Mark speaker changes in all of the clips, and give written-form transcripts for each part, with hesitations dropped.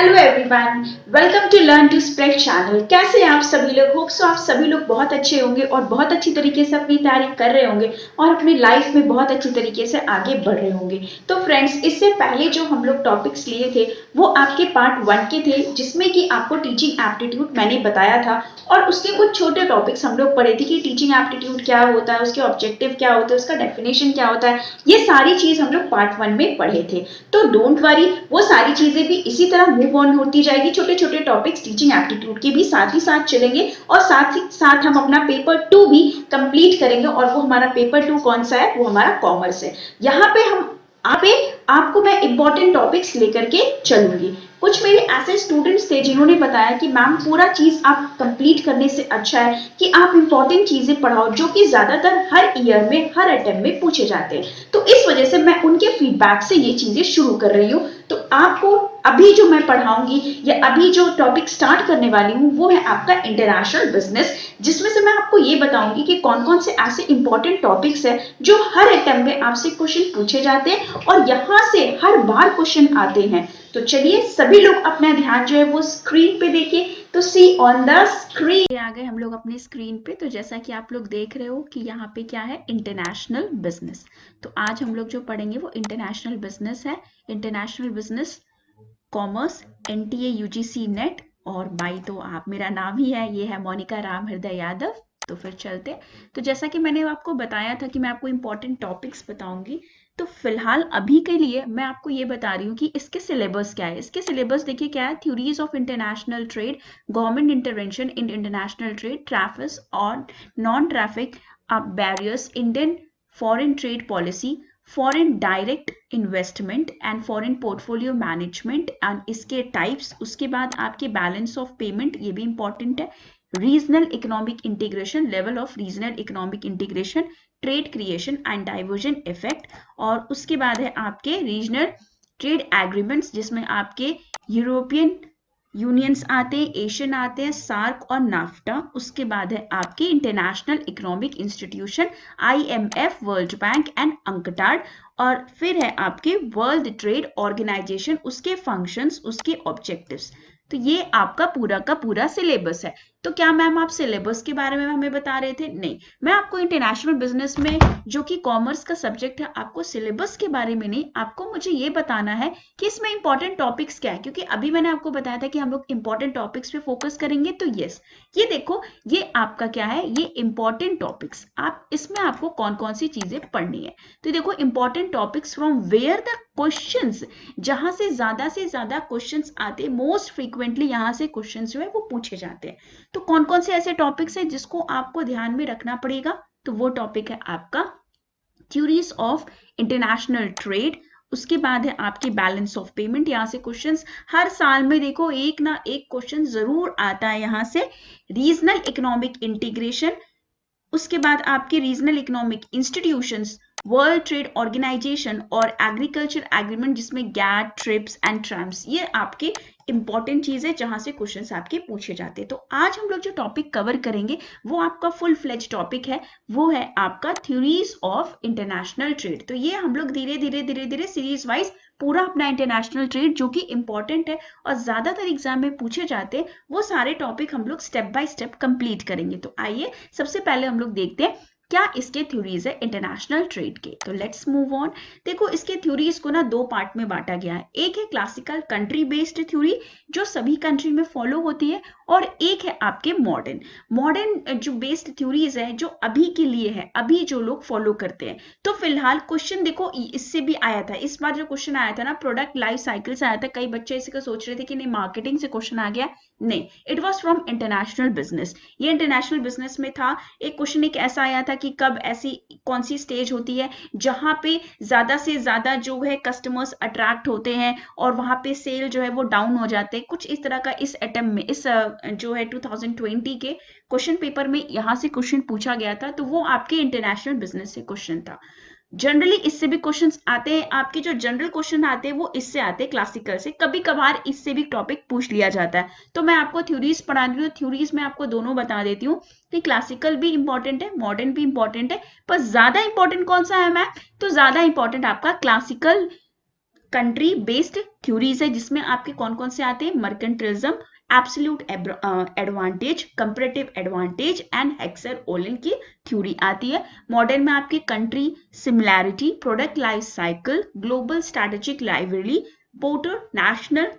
Speaker 1: Hello everyone, welcome to learn to spread channel. कैसे हैं आप सभी लोग? होप सो आप सभी लोग बहुत अच्छे होंगे और बहुत अच्छी तरीके से अपनी तैयारी कर रहे होंगे और अपनी लाइफ में बहुत अच्छी तरीके से आगे बढ़ रहे होंगे। तो फ्रेंड्स, इससे पहले जो हम लोग टॉपिक्स लिए थे वो आपके पार्ट 1 के थे, जिसमें कि आपको टीचिंग एप्टीट्यूड मैंने बताया था और उसके कुछ छोटे टॉपिक्स हम लोग पढ़े थे कि टीचिंग एप्टीट्यूड क्या होता है, उसके ऑब्जेक्टिव क्या होते हैं, उसका डेफिनेशन क्या होता है। ये सारी चीज हम लोग पार्ट 1 में पढ़े थे। तो डोंट वरी, वो सारी चीजें भी इसी तरह मूव ऑन होती जाएगी। छोटे छोटे टॉपिक्स टीचिंग एप्टीट्यूड के भी साथ ही साथ चलेंगे और साथ ही साथ हम अपना पेपर 2 भी कंप्लीट करेंगे। और वो हमारा पेपर 2 कौन सा है? वो हमारा कॉमर्स है। यहाँ पे हम आपको मैं इंपॉर्टेंट टॉपिक्स लेकर के चलूंगी। कुछ मेरे ऐसे स्टूडेंट्स थे जिन्होंने बताया कि मैम, पूरा चीज आप कंप्लीट करने से अच्छा है कि आप इंपॉर्टेंट चीजें पढ़ाओ जो कि ज्यादातर हर ईयर में, हर अटेम्प्ट में पूछे जाते हैं। तो इस वजह से मैं उनके फीडबैक से ये चीजें शुरू कर रही हूँ। तो आपको अभी जो मैं पढ़ाऊंगी या अभी जो टॉपिक स्टार्ट करने वाली हूँ वो है आपका इंटरनेशनल बिजनेस, जिसमें से मैं आपको ये बताऊंगी कि कौन कौन से ऐसे इंपॉर्टेंट टॉपिक्स है जो हर अटेम्प्ट में आपसे क्वेश्चन पूछे जाते हैं और यहाँ से हर बार क्वेश्चन आते हैं। तो चलिए सभी लोग अपना ध्यान जो है वो स्क्रीन पे देखिए। तो सी ऑन द स्क्रीन आ गए हम लोग अपनी स्क्रीन पे। तो जैसा कि आप लोग देख रहे हो कि यहाँ पे क्या है, इंटरनेशनल बिजनेस। तो आज हम लोग जो पढ़ेंगे वो इंटरनेशनल बिजनेस है। International business commerce, NTA UGC net. और बाई तो आप, मेरा नाम ही है, ये है मोनिका राम हृदय यादव। तो फिर चलते। तो जैसा कि मैंने आपको बताया था कि मैं आपको इंपॉर्टेंट टॉपिक्स बताऊंगी। तो फिलहाल अभी के लिए मैं आपको ये बता रही हूँ कि इसके सिलेबस क्या है। इसके सिलेबस देखिए क्या है: theories of international trade, government intervention in international trade, traffic और non traffic barriers, Indian foreign trade policy, foreign direct investment and foreign portfolio management and इसके टाइप्स। उसके बाद आपके बैलेंस ऑफ पेमेंट, ये भी इंपॉर्टेंट है। Regional economic integration, level of regional economic integration, trade creation and diversion effect. और उसके बाद है आपके रीजनल ट्रेड एग्रीमेंट्स, जिसमें आपके यूरोपियन यूनियंस आते हैं, एशियन आते हैं, सार्क और नाफ्टा। उसके बाद है आपके international economic institution, IMF, world bank and UNCTAD. और फिर है आपके वर्ल्ड ट्रेड ऑर्गेनाइजेशन, उसके फंक्शंस, उसके ऑब्जेक्टिव्स। तो ये आपका पूरा का पूरा सिलेबस है। तो क्या मैम आप सिलेबस के बारे में हमें बता रहे थे? नहीं, मैं आपको इंटरनेशनल बिजनेस में, जो कि कॉमर्स का सब्जेक्ट है, आपको सिलेबस के बारे में नहीं, आपको मुझे ये बताना है कि इसमें इंपॉर्टेंट टॉपिक्स क्या है। क्योंकि अभी मैंने आपको बताया था कि हम लोग इंपॉर्टेंट टॉपिक्स पे फोकस करेंगे। तो यस, ये देखो, ये आपका क्या है, ये इंपॉर्टेंट टॉपिक्स। आप इसमें आपको कौन कौन सी चीजें पढ़नी है। तो देखो, important topics from where the questions, जहां से ज्यादा क्वेश्चंस आते हैं, मोस्ट फ्रीक्वेंटली यहां से क्वेश्चंस जो है वो पूछे जाते हैं। तो कौन कौन से ऐसे टॉपिक्स है जिसको आपको ध्यान में रखना पड़ेगा? तो वो टॉपिक है आपका थ्योरीज ऑफ इंटरनेशनल ट्रेड। उसके बाद है आपकी बैलेंस ऑफ पेमेंट। यहाँ से क्वेश्चंस हर साल में देखो एक ना एक क्वेश्चन जरूर आता है यहाँ से। रीजनल इकोनॉमिक इंटीग्रेशन, उसके बाद आपके regional economic institutions, world trade organisation और एग्रीकल्चर एग्रीमेंट, जिसमें गैट, ट्रिप्स एंड ट्रैम्प्स, ये आपके इंपॉर्टेंट चीज है जहां से क्वेश्चंस आपके पूछे जाते हैं। तो आज हम लोग जो टॉपिक कवर करेंगे वो आपका फुल फ्लेज टॉपिक है, वो है आपका थ्योरीज ऑफ इंटरनेशनल ट्रेड। तो ये हम लोग धीरे धीरे सीरीज वाइज पूरा अपना इंटरनेशनल ट्रेड, जो कि इंपॉर्टेंट है और ज्यादातर एग्जाम में पूछे जाते हैं, वो सारे टॉपिक हम लोग स्टेप बाय स्टेप कंप्लीट करेंगे। तो आइए सबसे पहले हम लोग देखते हैं क्या इसके थ्योरीज है इंटरनेशनल ट्रेड के। तो लेट्स मूव ऑन। देखो, इसके थ्योरीज को ना दो पार्ट में बांटा गया है। एक है क्लासिकल कंट्री बेस्ड थ्योरी, जो सभी कंट्री में फॉलो होती है, और एक है आपके मॉडर्न जो बेस्ड थ्योरीज है, जो अभी के लिए है, अभी जो लोग फॉलो करते हैं। तो फिलहाल क्वेश्चन देखो, इससे भी आया था। इस बार जो क्वेश्चन आया था ना, प्रोडक्ट लाइफ साइकिल से आया था। कई बच्चे इसी को सोच रहे थे कि नहीं मार्केटिंग से क्वेश्चन आ गया। नहीं, it was from international business. ये इंटरनेशनल बिजनेस में था। एक क्वेश्चन एक ऐसा आया था कि कब ऐसी कौन सी स्टेज होती है जहां पे ज्यादा से ज्यादा जो है कस्टमर्स अट्रैक्ट होते हैं और वहां पे सेल जो है वो डाउन हो जाते हैं। कुछ इस तरह का इस अटेम्प्ट में, इस जो है 2020 के क्वेश्चन पेपर में यहाँ से क्वेश्चन पूछा गया था। तो वो आपके इंटरनेशनल बिजनेस से क्वेश्चन था। जनरली इससे भी क्वेश्चंस आते हैं। आपके जो जनरल क्वेश्चन आते हैं वो इससे आते हैं, क्लासिकल से। कभी कभार इससे भी टॉपिक पूछ लिया जाता है। तो मैं आपको थ्योरीज पढ़ा रही हूँ। थ्योरीज में आपको दोनों बता देती हूँ कि क्लासिकल भी इंपॉर्टेंट है, मॉडर्न भी इंपॉर्टेंट है, पर ज्यादा इंपॉर्टेंट कौन सा है मैम? तो ज्यादा इंपॉर्टेंट आपका क्लासिकल कंट्री बेस्ड थ्योरीज है जिसमें आपके कौन कौन से आते हैं, mercantilism, absolute advantage, comparative advantage and Heckscher Ohlin की थ्योरी आती है। मॉडर्न में आपकी country similarity, product life cycle, global strategic library, Porter national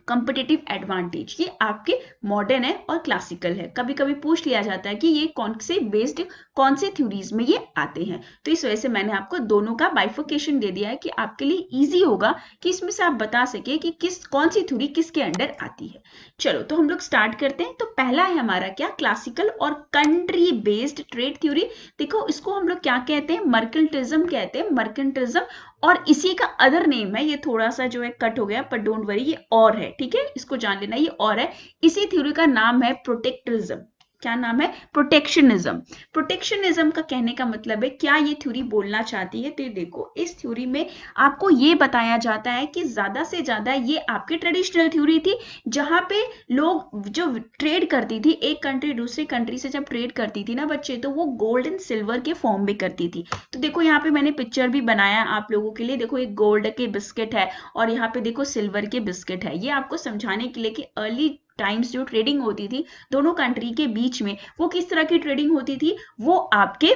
Speaker 1: competitive advantage, ये आपके मॉडर्न है और क्लासिकल है। कभी कभी पूछ लिया जाता है कि ये कौन से बेस्ड, कौन से थ्योरीज में ये आते हैं, तो इस वजह से मैंने आपको दोनों का बाइफिकेशन दे दिया है कि आपके लिए इजी होगा कि इसमें से आप बता सके कि कौन सी थ्योरी किसके अंडर आती है। चलो तो हम लोग स्टार्ट करते हैं। तो पहला है हमारा क्या, क्लासिकल और कंट्री बेस्ड ट्रेड थ्योरी। देखो इसको हम लोग क्या कहते हैं, मर्केंटिलिज्म कहते हैं, मर्केंटिलिज्म, और इसी का अदर नेम है, ये थोड़ा सा जो है कट हो गया पर डोंट वरी, ये और है, ठीक है, इसको जान लेना, ये और है। इसी थ्योरी का नाम है प्रोटेक्टिज्म। क्या नाम है, प्रोटेक्शनिज्म। प्रोटेक्शनिज्म का कहने का मतलब है क्या ये थ्योरी बोलना चाहती है, तो देखो इस थ्योरी में आपको ये बताया जाता है कि ज्यादा से ज्यादा ये आपकी ट्रेडिशनल थ्योरी थी, जहां पे लोग जो ट्रेड करती थी, एक कंट्री दूसरी कंट्री से जब ट्रेड करती थी ना बच्चे, तो वो गोल्ड एंड सिल्वर के फॉर्म में करती थी। तो देखो यहाँ पे मैंने पिक्चर भी बनाया आप लोगों के लिए, देखो एक गोल्ड के बिस्किट है और यहाँ पे देखो सिल्वर के बिस्किट है। ये आपको समझाने के लिए कि अर्ली टाइम्स जो ट्रेडिंग होती थी दोनों कंट्री के बीच में, वो किस तरह की ट्रेडिंग होती थी, वो आपके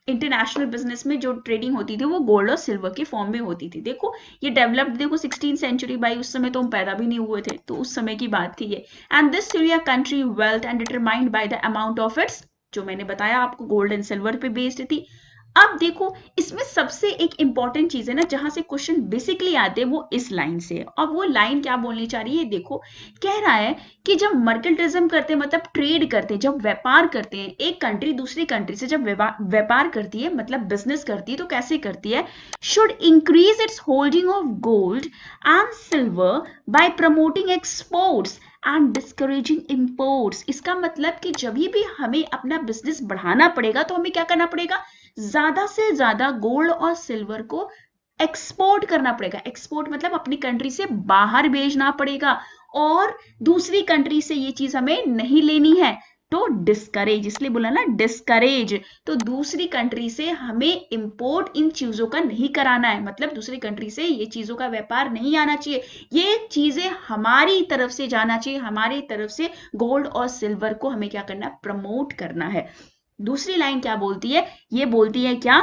Speaker 1: इंटरनेशनल बिजनेस में जो ट्रेडिंग होती थी वो गोल्ड और सिल्वर के फॉर्म में होती थी। देखो ये डेवलप्ड, देखो 16th सेंचुरी, भाई उस समय तो हम पैदा भी नहीं हुए थे, तो उस समय की बात थी ये। And this theory country wealth and determined by the amount of its, जो मैंने बताया आपको गोल्ड एंड सिल्वर पे बेस्ड थी। अब देखो इसमें सबसे एक इंपॉर्टेंट चीज है ना, जहां से क्वेश्चन बेसिकली आते हैं, वो इस लाइन से। अब वो लाइन क्या बोलनी चाह रही है, देखो कह रहा है कि जब मर्केंटिलिज्म करते हैं, मतलब ट्रेड करते हैं, जब व्यापार करते हैं, एक कंट्री दूसरी कंट्री से जब व्यापार करती है, मतलब बिजनेस करती है, तो कैसे करती है, should increase its holding of gold and silver bye promoting exports and discouraging imports. इसका मतलब कि जब भी हमें अपना बिजनेस बढ़ाना पड़ेगा तो हमें क्या करना पड़ेगा, ज्यादा से ज्यादा गोल्ड और सिल्वर को एक्सपोर्ट करना पड़ेगा। एक्सपोर्ट मतलब अपनी कंट्री से बाहर भेजना पड़ेगा, और दूसरी कंट्री से ये चीज हमें नहीं लेनी है, तो डिस्करेज, इसलिए बोला ना डिस्करेज। तो दूसरी कंट्री से हमें इंपोर्ट इन चीजों का नहीं कराना है, मतलब दूसरी कंट्री से ये चीजों का व्यापार नहीं आना चाहिए, ये चीजें हमारी तरफ से जाना चाहिए, हमारी तरफ से गोल्ड और सिल्वर को हमें क्या करना है, प्रमोट करना है। दूसरी लाइन क्या बोलती है, ये बोलती है क्या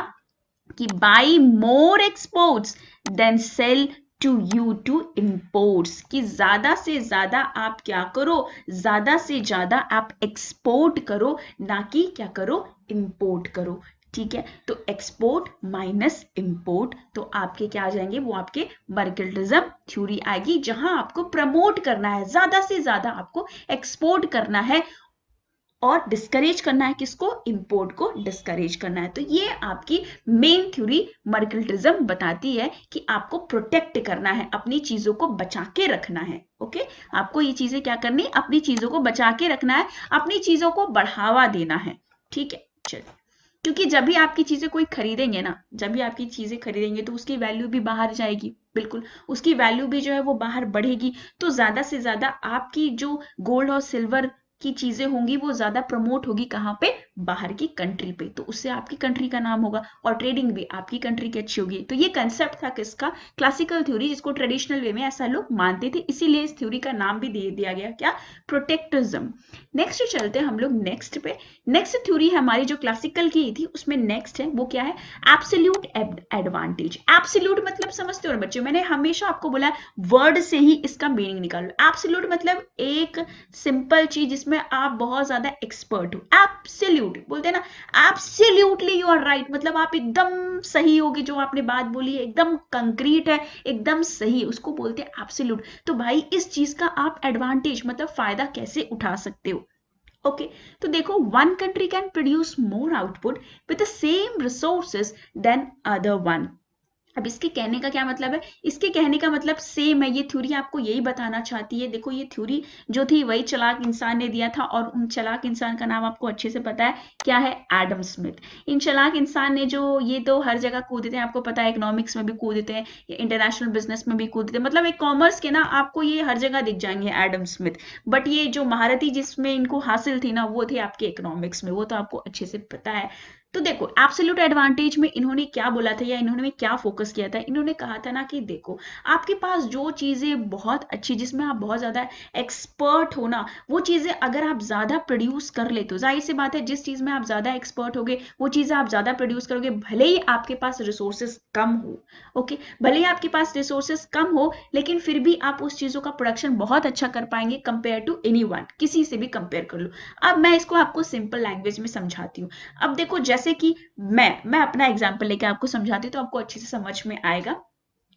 Speaker 1: कि buy more exports than sell to you to imports, कि ज्यादा से ज्यादा आप क्या करो, ज्यादा से ज्यादा आप एक्सपोर्ट करो, ना कि क्या करो, इंपोर्ट करो। ठीक है, तो एक्सपोर्ट माइनस इंपोर्ट, तो आपके क्या आ जाएंगे, वो आपके मर्केंटिलिज्म थ्योरी आएगी, जहां आपको प्रमोट करना है, ज्यादा से ज्यादा आपको एक्सपोर्ट करना है और डिस्करेज करना है किसको, इंपोर्ट को डिस्करेज करना है। तो ये आपकी मेन थ्योरी मर्केंटिलिज्म बताती है कि आपको प्रोटेक्ट करना है, अपनी चीजों को बचा के रखना है। ओके, आपको ये चीजें क्या करनी, अपनी चीजों को बचा के रखना है, अपनी चीजों को बढ़ावा देना है। ठीक है, चलिए, क्योंकि जब भी आपकी चीजें कोई खरीदेंगे ना, जब भी आपकी चीजें खरीदेंगे तो उसकी वैल्यू भी बाहर जाएगी, बिल्कुल उसकी वैल्यू भी जो है वो बाहर बढ़ेगी, तो ज्यादा से ज्यादा आपकी जो गोल्ड और सिल्वर की चीजें होंगी वो ज्यादा प्रमोट होगी, कहां पे, बाहर की कंट्री पे, तो उससे आपकी कंट्री का नाम होगा और ट्रेडिंग भी आपकी कंट्री की अच्छी होगी। तो ये कंसेप्ट था किसका, क्लासिकल थ्योरी, जिसको ट्रेडिशनल वे में ऐसा लोग मानते थे, इसीलिए इस थ्योरी का नाम भी दे दिया गया क्या, प्रोटेक्टिज्म। नेक्स्ट चलते हैं हम लोग नेक्स्ट पे। नेक्स्ट थ्योरी है हमारी जो क्लासिकल की थी, उसमें नेक्स्ट है वो क्या है, एब्सोल्यूट एडवांटेज। एब्सोल्यूट मतलब समझते हो ना बच्चों, मैंने हमेशा आपको बोला वर्ड से ही इसका मीनिंग निकालो। एब्सोल्यूट मतलब एक सिंपल चीज जिसमें आप बहुत ज्यादा एक्सपर्ट हो, एब्सोल्यूट बोलते हैं ना, एब्सोल्युटली यू आर राइट, मतलब आप एकदम सही होगी, जो आपने बात बोली है एकदम कंक्रीट है, एकदम सही, उसको बोलते हैं एब्सोल्यूट। तो भाई इस चीज का आप एडवांटेज मतलब फायदा कैसे उठा सकते हो। ओके, तो देखो one country can produce more output with the same resources than other one. अब इसके कहने का क्या मतलब है, इसके कहने का मतलब सेम है, ये थ्योरी आपको यही बताना चाहती है। देखो ये थ्योरी जो थी वही चालाक इंसान ने दिया था, और उन चालाक इंसान का नाम आपको अच्छे से पता है क्या है, एडम स्मिथ। इन चालाक इंसान ने जो, ये तो हर जगह कूदते हैं, आपको पता है इकोनॉमिक्स में भी कूदते हैं, इंटरनेशनल बिजनेस में भी कूदते हैं, मतलब एक कॉमर्स के ना आपको ये हर जगह दिख जाएंगे एडम स्मिथ। बट ये जो महारथी जिसमें इनको हासिल थी ना, वो थे आपके इकोनॉमिक्स में, वो तो आपको अच्छे से पता है। तो देखो एब्सोल्यूट एडवांटेज में इन्होंने क्या बोला था या इन्होंने क्या फोकस किया था, इन्होंने कहा था ना कि देखो आपके पास जो चीजें बहुत अच्छी, जिसमें आप बहुत ज्यादा एक्सपर्ट हो ना, वो चीजें अगर आप ज्यादा प्रोड्यूस कर ले तो जाहिर सी बात है जिस चीज में आप ज्यादा एक्सपर्ट होगे वो चीजें आप ज्यादा प्रोड्यूस करोगे, भले ही आपके पास रिसोर्सेस कम हो। ओके, भले ही आपके पास रिसोर्सेस कम हो लेकिन फिर भी आप उस चीजों का प्रोडक्शन बहुत अच्छा कर पाएंगे कंपेयर टू एनीवन, किसी से भी कंपेयर कर लो। अब मैं इसको आपको सिंपल लैंग्वेज में समझाती हूँ। अब देखो जैसे कि मैं अपना एग्जांपल लेके आपको समझाती हूँ तो आपको अच्छे से समझ में आएगा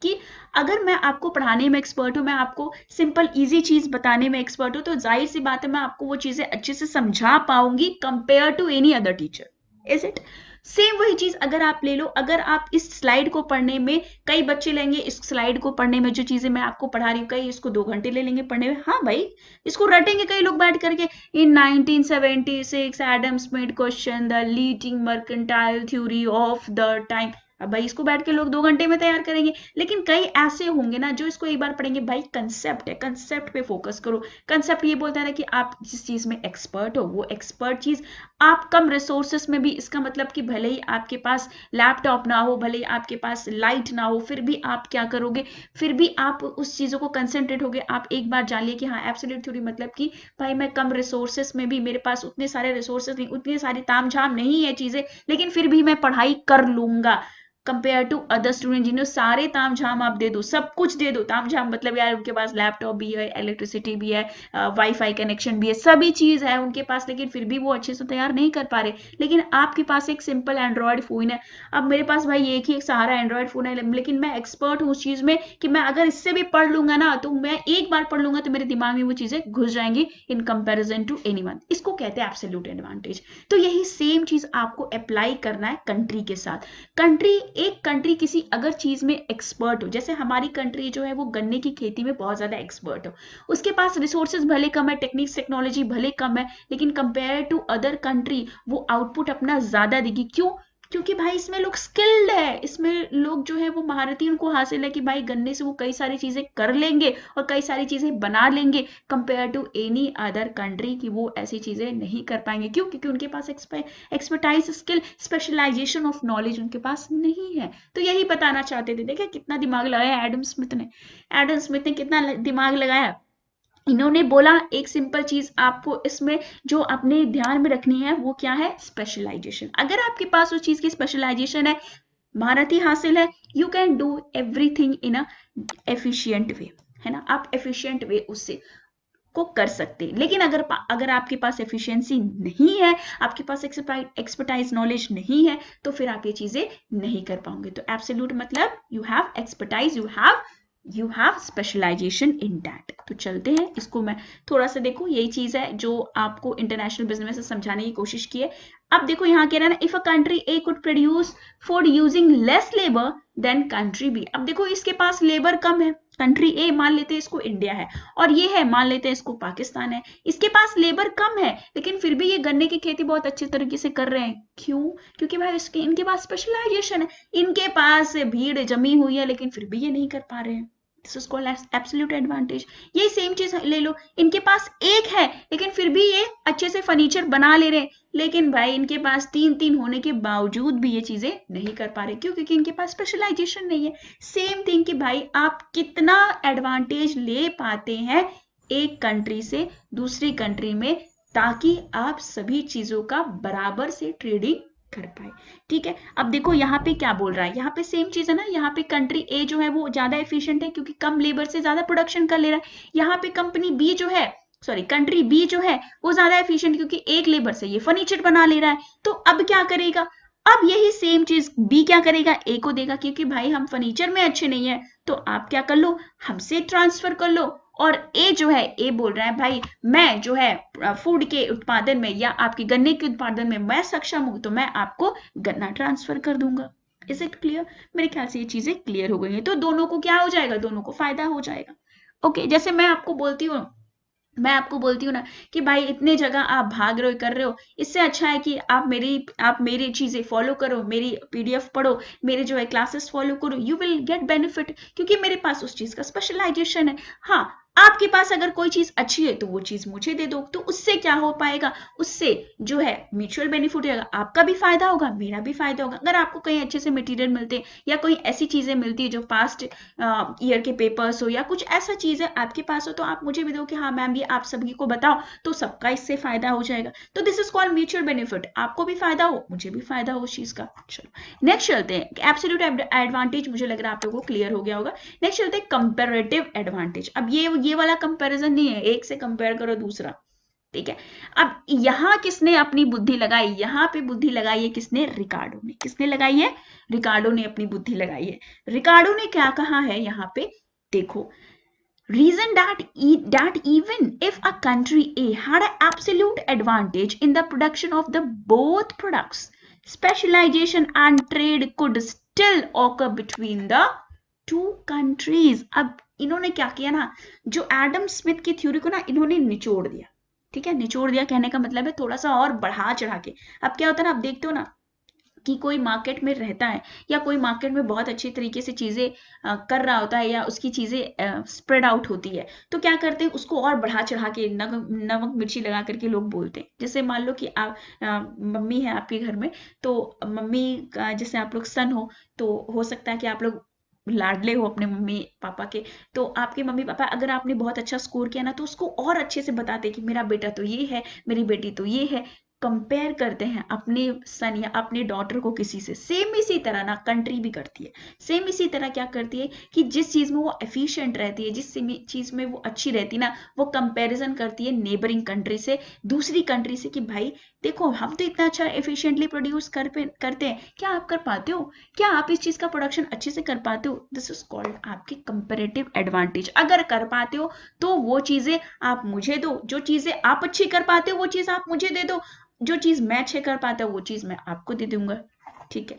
Speaker 1: कि अगर मैं आपको पढ़ाने में एक्सपर्ट हूं, मैं आपको सिंपल इजी चीज बताने में एक्सपर्ट हूं, तो जाहिर सी बात है मैं आपको वो चीजें अच्छे से समझा पाऊंगी compare to any other teacher. Is it? Same वही चीज अगर आप ले लो, अगर आप इस स्लाइड को पढ़ने में, कई बच्चे लेंगे इस स्लाइड को पढ़ने में, जो चीजें मैं आपको पढ़ा रही हूँ, कई इसको 2 घंटे ले लेंगे पढ़ने में। हाँ भाई, इसको रटेंगे कई लोग बैठ करके। इन 1976 Adam Smith question the leading mercantile theory of the time. अब भाई इसको बैठ के लोग 2 घंटे में तैयार करेंगे, लेकिन कई ऐसे होंगे ना जो इसको एक बार पढ़ेंगे। भाई कंसेप्ट है, कंसेप्ट पे फोकस करो। कंसेप्ट ये बोलता है ना कि आप जिस चीज में एक्सपर्ट हो वो एक्सपर्ट चीज आप कम रिसोर्सेस में भी, इसका मतलब कि भले ही आपके पास लैपटॉप ना हो, भले ही आपके पास लाइट ना हो, फिर भी आप क्या करोगे, फिर भी आप उस चीजों को कंसेंट्रेट होगे। आप एक बार जान लिए कि हाँ एब्सोल्यूट थ्योरी मतलब कि भाई मैं कम रिसोर्सेस में भी, मेरे पास उतने सारे रिसोर्सेस नहीं, उतनी सारी तामझाम नहीं है चीजें, लेकिन फिर भी मैं पढ़ाई कर लूंगा कंपेयर टू अदर स्टूडेंट जिन्हें सारे तामझाम आप दे दो, सब कुछ दे दो। तामझाम मतलब यार उनके पास लैपटॉप भी है, इलेक्ट्रिसिटी भी है, वाईफाई कनेक्शन भी है, सभी चीज है उनके पास, लेकिन फिर भी वो अच्छे से तैयार नहीं कर पा रहे। लेकिन आपके पास एक सिंपल एंड्रॉयड फोन है। अब मेरे पास भाई एक ही एक सहारा एंड्रॉयड फोन है, लेकिन मैं एक्सपर्ट हूँ उस चीज में कि मैं अगर इससे भी पढ़ लूंगा ना, तो मैं एक बार पढ़ लूंगा तो मेरे दिमाग में वो चीजें घुस जाएंगी इन कंपेरिजन टू एनीवन। इसको कहते हैं एब्सोल्यूट एडवांटेज। तो यही सेम चीज आपको अप्लाई करना है कंट्री के साथ। कंट्री, एक कंट्री किसी अगर चीज में एक्सपर्ट हो, जैसे हमारी कंट्री जो है वो गन्ने की खेती में बहुत ज्यादा एक्सपर्ट हो, उसके पास रिसोर्सेज भले कम है, टेक्निक्स टेक्नोलॉजी भले कम है, लेकिन कंपेयर टू अदर कंट्री वो आउटपुट अपना ज्यादा देगी। क्यों? क्योंकि भाई इसमें लोग स्किल्ड है, इसमें लोग जो है वो महारती उनको हासिल है कि भाई गन्ने से वो कई सारी चीजें कर लेंगे और कई सारी चीजें बना लेंगे compare to any other country की वो ऐसी चीजें नहीं कर पाएंगे। क्यों? क्योंकि उनके पास expertise, skill, specialisation of knowledge उनके पास नहीं है। तो यही बताना चाहते थे। देखिए कितना दिमाग लगाया एडम स्मिथ ने, एडम स्मिथ ने कितना दिमाग लगाया। इन्होंने बोला एक सिंपल चीज आपको इसमें जो अपने ध्यान में रखनी है वो क्या है, स्पेशलाइजेशन। अगर आपके पास उस चीज की स्पेशलाइजेशन है, महारती हासिल है, you can do everything in a efficient way, है ना, आप एफिशिएंट वे उससे को कर सकते हैं। लेकिन अगर अगर आपके पास एफिशिएंसी नहीं है, आपके पास एक्सपर्टाइज नॉलेज नहीं है, तो फिर आप ये चीजें नहीं कर पाओगे। तो एब्सोल्यूट मतलब you have expertise, you have specialisation in that. तो चलते हैं, इसको मैं थोड़ा सा देखो, यही चीज है जो आपको इंटरनेशनल बिजनेस से समझाने की कोशिश की है। अब देखो यहाँ कह रहा है ना, if a country A could produce food using less labour than country B. अब देखो इसके पास लेबर कम है, कंट्री ए मान लेते हैं इसको इंडिया है, और ये है मान लेते हैं इसको पाकिस्तान है, इसके पास लेबर कम है लेकिन फिर भी ये गन्ने की खेती बहुत अच्छे तरीके से कर रहे हैं। क्यों? क्योंकि भाई इसके इनके पास स्पेशलाइजेशन है, इनके पास भीड़ जमी हुई है लेकिन फिर भी ये नहीं कर पा रहे हैं। This is called absolute advantage. ये सेम चीज ले लो, इनके पास एक है लेकिन फिर भी ये अच्छे से फर्नीचर बना ले रहे हैं, लेकिन भाई इनके पास 3 होने के बावजूद भी ये चीजें नहीं कर पा रहे। क्यों? क्योंकि इनके पास स्पेशलाइजेशन नहीं है। सेम थिंग कि भाई आप कितना एडवांटेज ले पाते हैं एक कंट्री से दूसरी कंट्री में, ताकि आप सभी चीजों का बराबर से ट्रेडिंग कर पाए। ठीक है, अब देखो यहाँ पे क्या बोल रहा है, यहाँ पे सेम चीज है ना, यहाँ पे कंट्री ए जो है वो ज्यादा एफिशिएंट है क्योंकि कम लेबर से ज्यादा प्रोडक्शन कर ले रहा है। यहाँ पे कंपनी बी जो है, सॉरी कंट्री बी जो है वो ज्यादा एफिशिएंट क्योंकि एक लेबर से ये फर्नीचर बना ले रहा है। तो अब क्या करेगा, अब यही सेम चीज बी क्या करेगा, ए को देगा, क्योंकि भाई हम फर्नीचर में अच्छे नहीं है तो आप क्या कर लो, हमसे ट्रांसफर कर लो। और ए जो है, ए बोल रहा है भाई मैं जो है फूड के उत्पादन में या आपके गन्ने के उत्पादन में मैं सक्षम हूं, तो मैं आपको गन्ना ट्रांसफर कर दूंगा। Is it clear? मेरे ख्याल से ये चीजें क्लियर हो गई हैं। तो दोनों को क्या हो जाएगा, दोनों को फायदा हो जाएगा। ओके, जैसे मैं आपको बोलती हूँ ना कि भाई इतने जगह आप भाग रहे हो, कर रहे हो, इससे अच्छा है कि आप मेरी चीजें फॉलो करो, मेरी पीडीएफ पढ़ो, मेरे जो है क्लासेस फॉलो करो, यू विल गेट बेनिफिट, क्योंकि मेरे पास उस चीज का स्पेशलाइजेशन है। हाँ, आपके पास अगर कोई चीज अच्छी है तो वो चीज मुझे दे दो, तो उससे क्या हो पाएगा, उससे जो है म्यूचुअल बेनिफिट होगा, आपका भी फायदा होगा, मेरा भी फायदा होगा। अगर आपको कहीं अच्छे से मटेरियल मिलते हैं या कोई ऐसी चीजें मिलती है जो पास्ट ईयर के पेपर्स हो या कुछ ऐसा चीज है आपके पास हो, तो आप मुझे भी दो कि हाँ मैम ये आप सभी को बताओ, तो सबका इससे फायदा हो जाएगा। तो this is called mutual benefit, आपको भी फायदा हो, मुझे भी फायदा हो उस चीज का। चलो नेक्स्ट चलते हैं। एब्सोल्यूट एडवांटेज मुझे लग रहा है आप लोगों को क्लियर हो गया होगा। नेक्स्ट चलते हैं कंपैरेटिव एडवांटेज। अब ये वाला कंपैरिजन नहीं है एक से कंपेयर करो दूसरा, ठीक है। अब यहां किसने अपनी बुद्धि लगाई, यहां पे बुद्धि लगाई है किसने, रिकार्डो ने। किसने लगाई है, रिकार्डो ने अपनी बुद्धि लगाई है। रिकार्डो ने क्या कहा है यहाँ पे, देखो, reason that even if a country A had an absolute advantage in the production of the both products, specialization and trade could still occur between the two countries। अब इन्होंने क्या किया ना, जो एडम स्मिथ की थ्योरी को ना इन्होंने निचोड़ दिया, ठीक है। निचोड़ दिया कहने का मतलब है थोड़ा सा और बढ़ा चढ़ा के। अब क्या होता है ना, आप देखते हो ना कि कोई मार्केट में रहता है या कोई मार्केट में बहुत अच्छी तरीके से चीजें कर रहा होता है या उसकी चीजें स्प्रेड आउट होती है, तो क्या करते हैं उसको और बढ़ा चढ़ा के नमक मिर्ची लगा करके लोग बोलते हैं। जैसे मान लो कि आप मम्मी है आपके घर में, तो मम्मी का जैसे आप लोग सन तो हो सकता है कि आप लोग लाडले हो अपने मम्मी पापा के, तो आपके मम्मी पापा अगर आपने बहुत अच्छा स्कोर किया ना तो उसको और अच्छे से बताते कि मेरा बेटा तो ये है, मेरी बेटी तो ये है। कंपेयर करते हैं अपने सन या अपने डॉटर को किसी से। सेम इसी तरह ना कंट्री भी करती है, सेम इसी तरह क्या करती है कि जिस चीज में वो एफिशिएंट रहती है, जिस चीज में वो अच्छी रहती है ना, वो कंपैरिजन करती है नेबरिंग कंट्री से, दूसरी कंट्री से, कि भाई देखो हम तो इतना अच्छा एफिशिएंटली प्रोड्यूस करते हैं, क्या आप कर पाते हो, क्या आप इस चीज का प्रोडक्शन अच्छे से कर पाते हो। दिस इज कॉल्ड आपकी कंपेरेटिव एडवांटेज। अगर कर पाते हो तो वो चीजें आप मुझे दो, जो चीजें आप अच्छी कर पाते हो वो चीज आप मुझे दे दो, जो चीज मैं अच्छे कर पाता हूँ वो चीज मैं आपको दे दूंगा, ठीक है।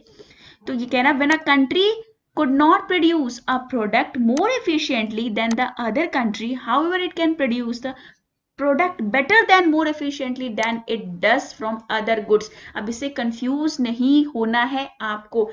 Speaker 1: तो ये कहना, when a country could not produce a product more efficiently than the other country, however it can produce the product better than more efficiently than it does from other goods। अब इससे कंफ्यूज नहीं होना है आपको,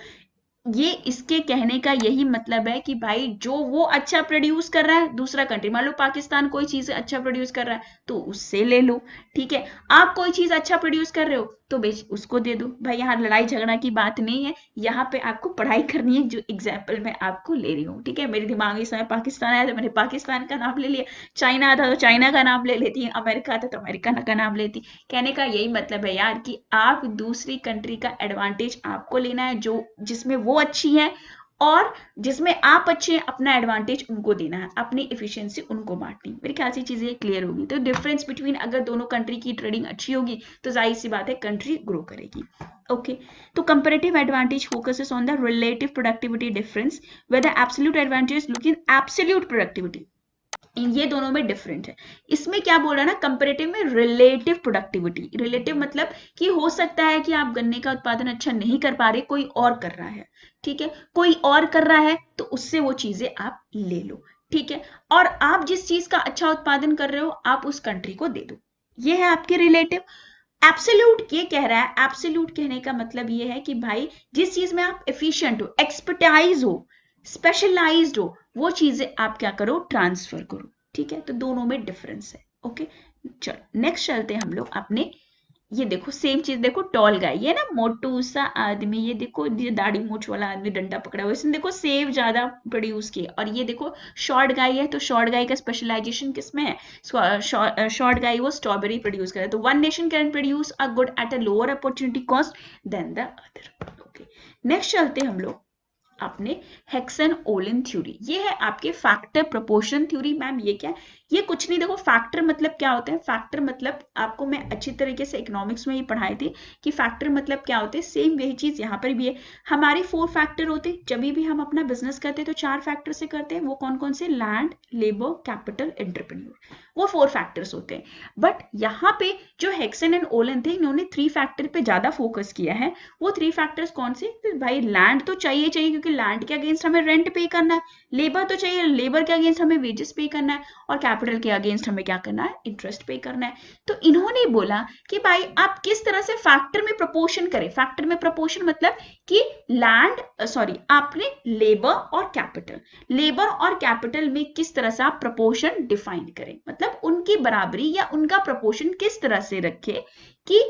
Speaker 1: ये इसके कहने का यही मतलब है कि भाई जो वो अच्छा प्रोड्यूस कर रहा है दूसरा कंट्री, मान लो पाकिस्तान कोई चीज अच्छा प्रोड्यूस कर रहा है तो उससे ले लो, ठीक है। आप कोई चीज अच्छा प्रोड्यूस कर रहे हो तो बेच उसको दे दो। भाई यहाँ लड़ाई झगड़ा की बात नहीं है, यहाँ पे आपको पढ़ाई करनी है, जो एग्जाम्पल मैं आपको ले रही हूँ, ठीक है। मेरे दिमाग में इस समय पाकिस्तान आया तो मैंने पाकिस्तान का नाम ले लिया, चाइना आता तो चाइना का नाम ले लेती, अमेरिका आता तो अमेरिका का नाम लेती। कहने का यही मतलब है यार कि आप दूसरी कंट्री का एडवांटेज आपको लेना है, जो जिसमें वो अच्छी है और जिसमें आप अच्छे हैं अपना एडवांटेज उनको देना है, अपनी एफिशिएंसी उनको बांटनी। मेरे ख्याल से चीजें क्लियर होगी। तो डिफरेंस बिटवीन, अगर दोनों कंट्री की ट्रेडिंग अच्छी होगी तो जाहिर सी बात है कंट्री ग्रो करेगी। ओके, तो comparative advantage focuses on the relative productivity difference, where the absolute advantage look in absolute productivity. ये दोनों में डिफरेंट है। इसमें क्या बोल रहा है ना, कंपैरेटिव में रिलेटिव प्रोडक्टिविटी। रिलेटिव मतलब कि हो सकता है कि आप गन्ने का उत्पादन अच्छा नहीं कर पा रहे, कोई और कर रहा है, ठीक है, कोई और कर रहा है तो उससे वो चीजें आप ले लो, ठीक है। और आप जिस चीज का अच्छा उत्पादन कर रहे हो आप उस कंट्री को दे दो, ये है आपके रिलेटिव। एब्सोल्यूट ये कह रहा है, एब्सोल्यूट कहने का मतलब ये है कि भाई जिस चीज में आप एफिशिएंट हो, एक्सपर्टाइज हो, स्पेशलाइज्ड हो, वो चीजें आप क्या करो, ट्रांसफर करो, ठीक है। तो दोनों में डिफरेंस है। ओके, चलो नेक्स्ट चलते हैं हम लोग अपने, ये देखो सेम चीज देखो, टॉल गाय, ये ना मोटू सा आदमी, ये देखो ये दाढ़ी मूछ वाला आदमी डंडा पकड़ा हुआ, इसने देखो सेव ज्यादा प्रोड्यूस किए। और ये देखो शॉर्ट गाय है, तो शॉर्ट गाय का स्पेशलाइजेशन किसमें है, शॉर्ट गाय वो स्ट्रॉबेरी प्रोड्यूस करे। तो one nation can produce a good at a lower opportunity cost than the other. Okay, next चलते हैं हम लोग अपने हेक्सन ओलिन थ्योरी। ये है आपके फैक्टर प्रोपोर्शन थ्योरी। मैम ये क्या है, ये कुछ नहीं, देखो फैक्टर मतलब क्या होता है, फैक्टर मतलब आपको मैं अच्छी तरीके से इकोनॉमिक्स में ही पढ़ाई थी कि फैक्टर मतलब क्या होते हैं। सेम वही चीज यहाँ पर भी है। हमारे 4 फैक्टर होते हैं, जब भी हम अपना बिजनेस करते हैं तो 4 फैक्टर से करते हैं। वो कौन कौन से, लैंड, लेबर, कैपिटल, एंटरप्रेन्योर, वो 4 फैक्टर्स होते हैं। बट यहाँ पे जो हेक्सन एंड ओलिन थे इन्होंने 3 फैक्टर पे ज्यादा फोकस किया है। वो 3 फैक्टर्स कौन से, तो भाई लैंड तो चाहिए चाहिए क्योंकि लैंड के अगेंस्ट हमें रेंट पे करना है, लेबर तो चाहिए, लेबर के अगेंस्ट हमें वेजेस पे करना है, और कैपिटल के अगेंस्ट हमें क्या करना है, इंटरेस्ट पे करना है। तो इन्होंने बोला कि भाई आप किस तरह से फैक्टर में प्रपोर्शन करें। फैक्टर में प्रपोर्शन मतलब कि आपने लेबर और कैपिटल में किस तरह से आप प्रपोर्शन डिफाइन करें, मतलब उनकी बराबरी या उनका प्रपोर्शन किस तरह से रखें कि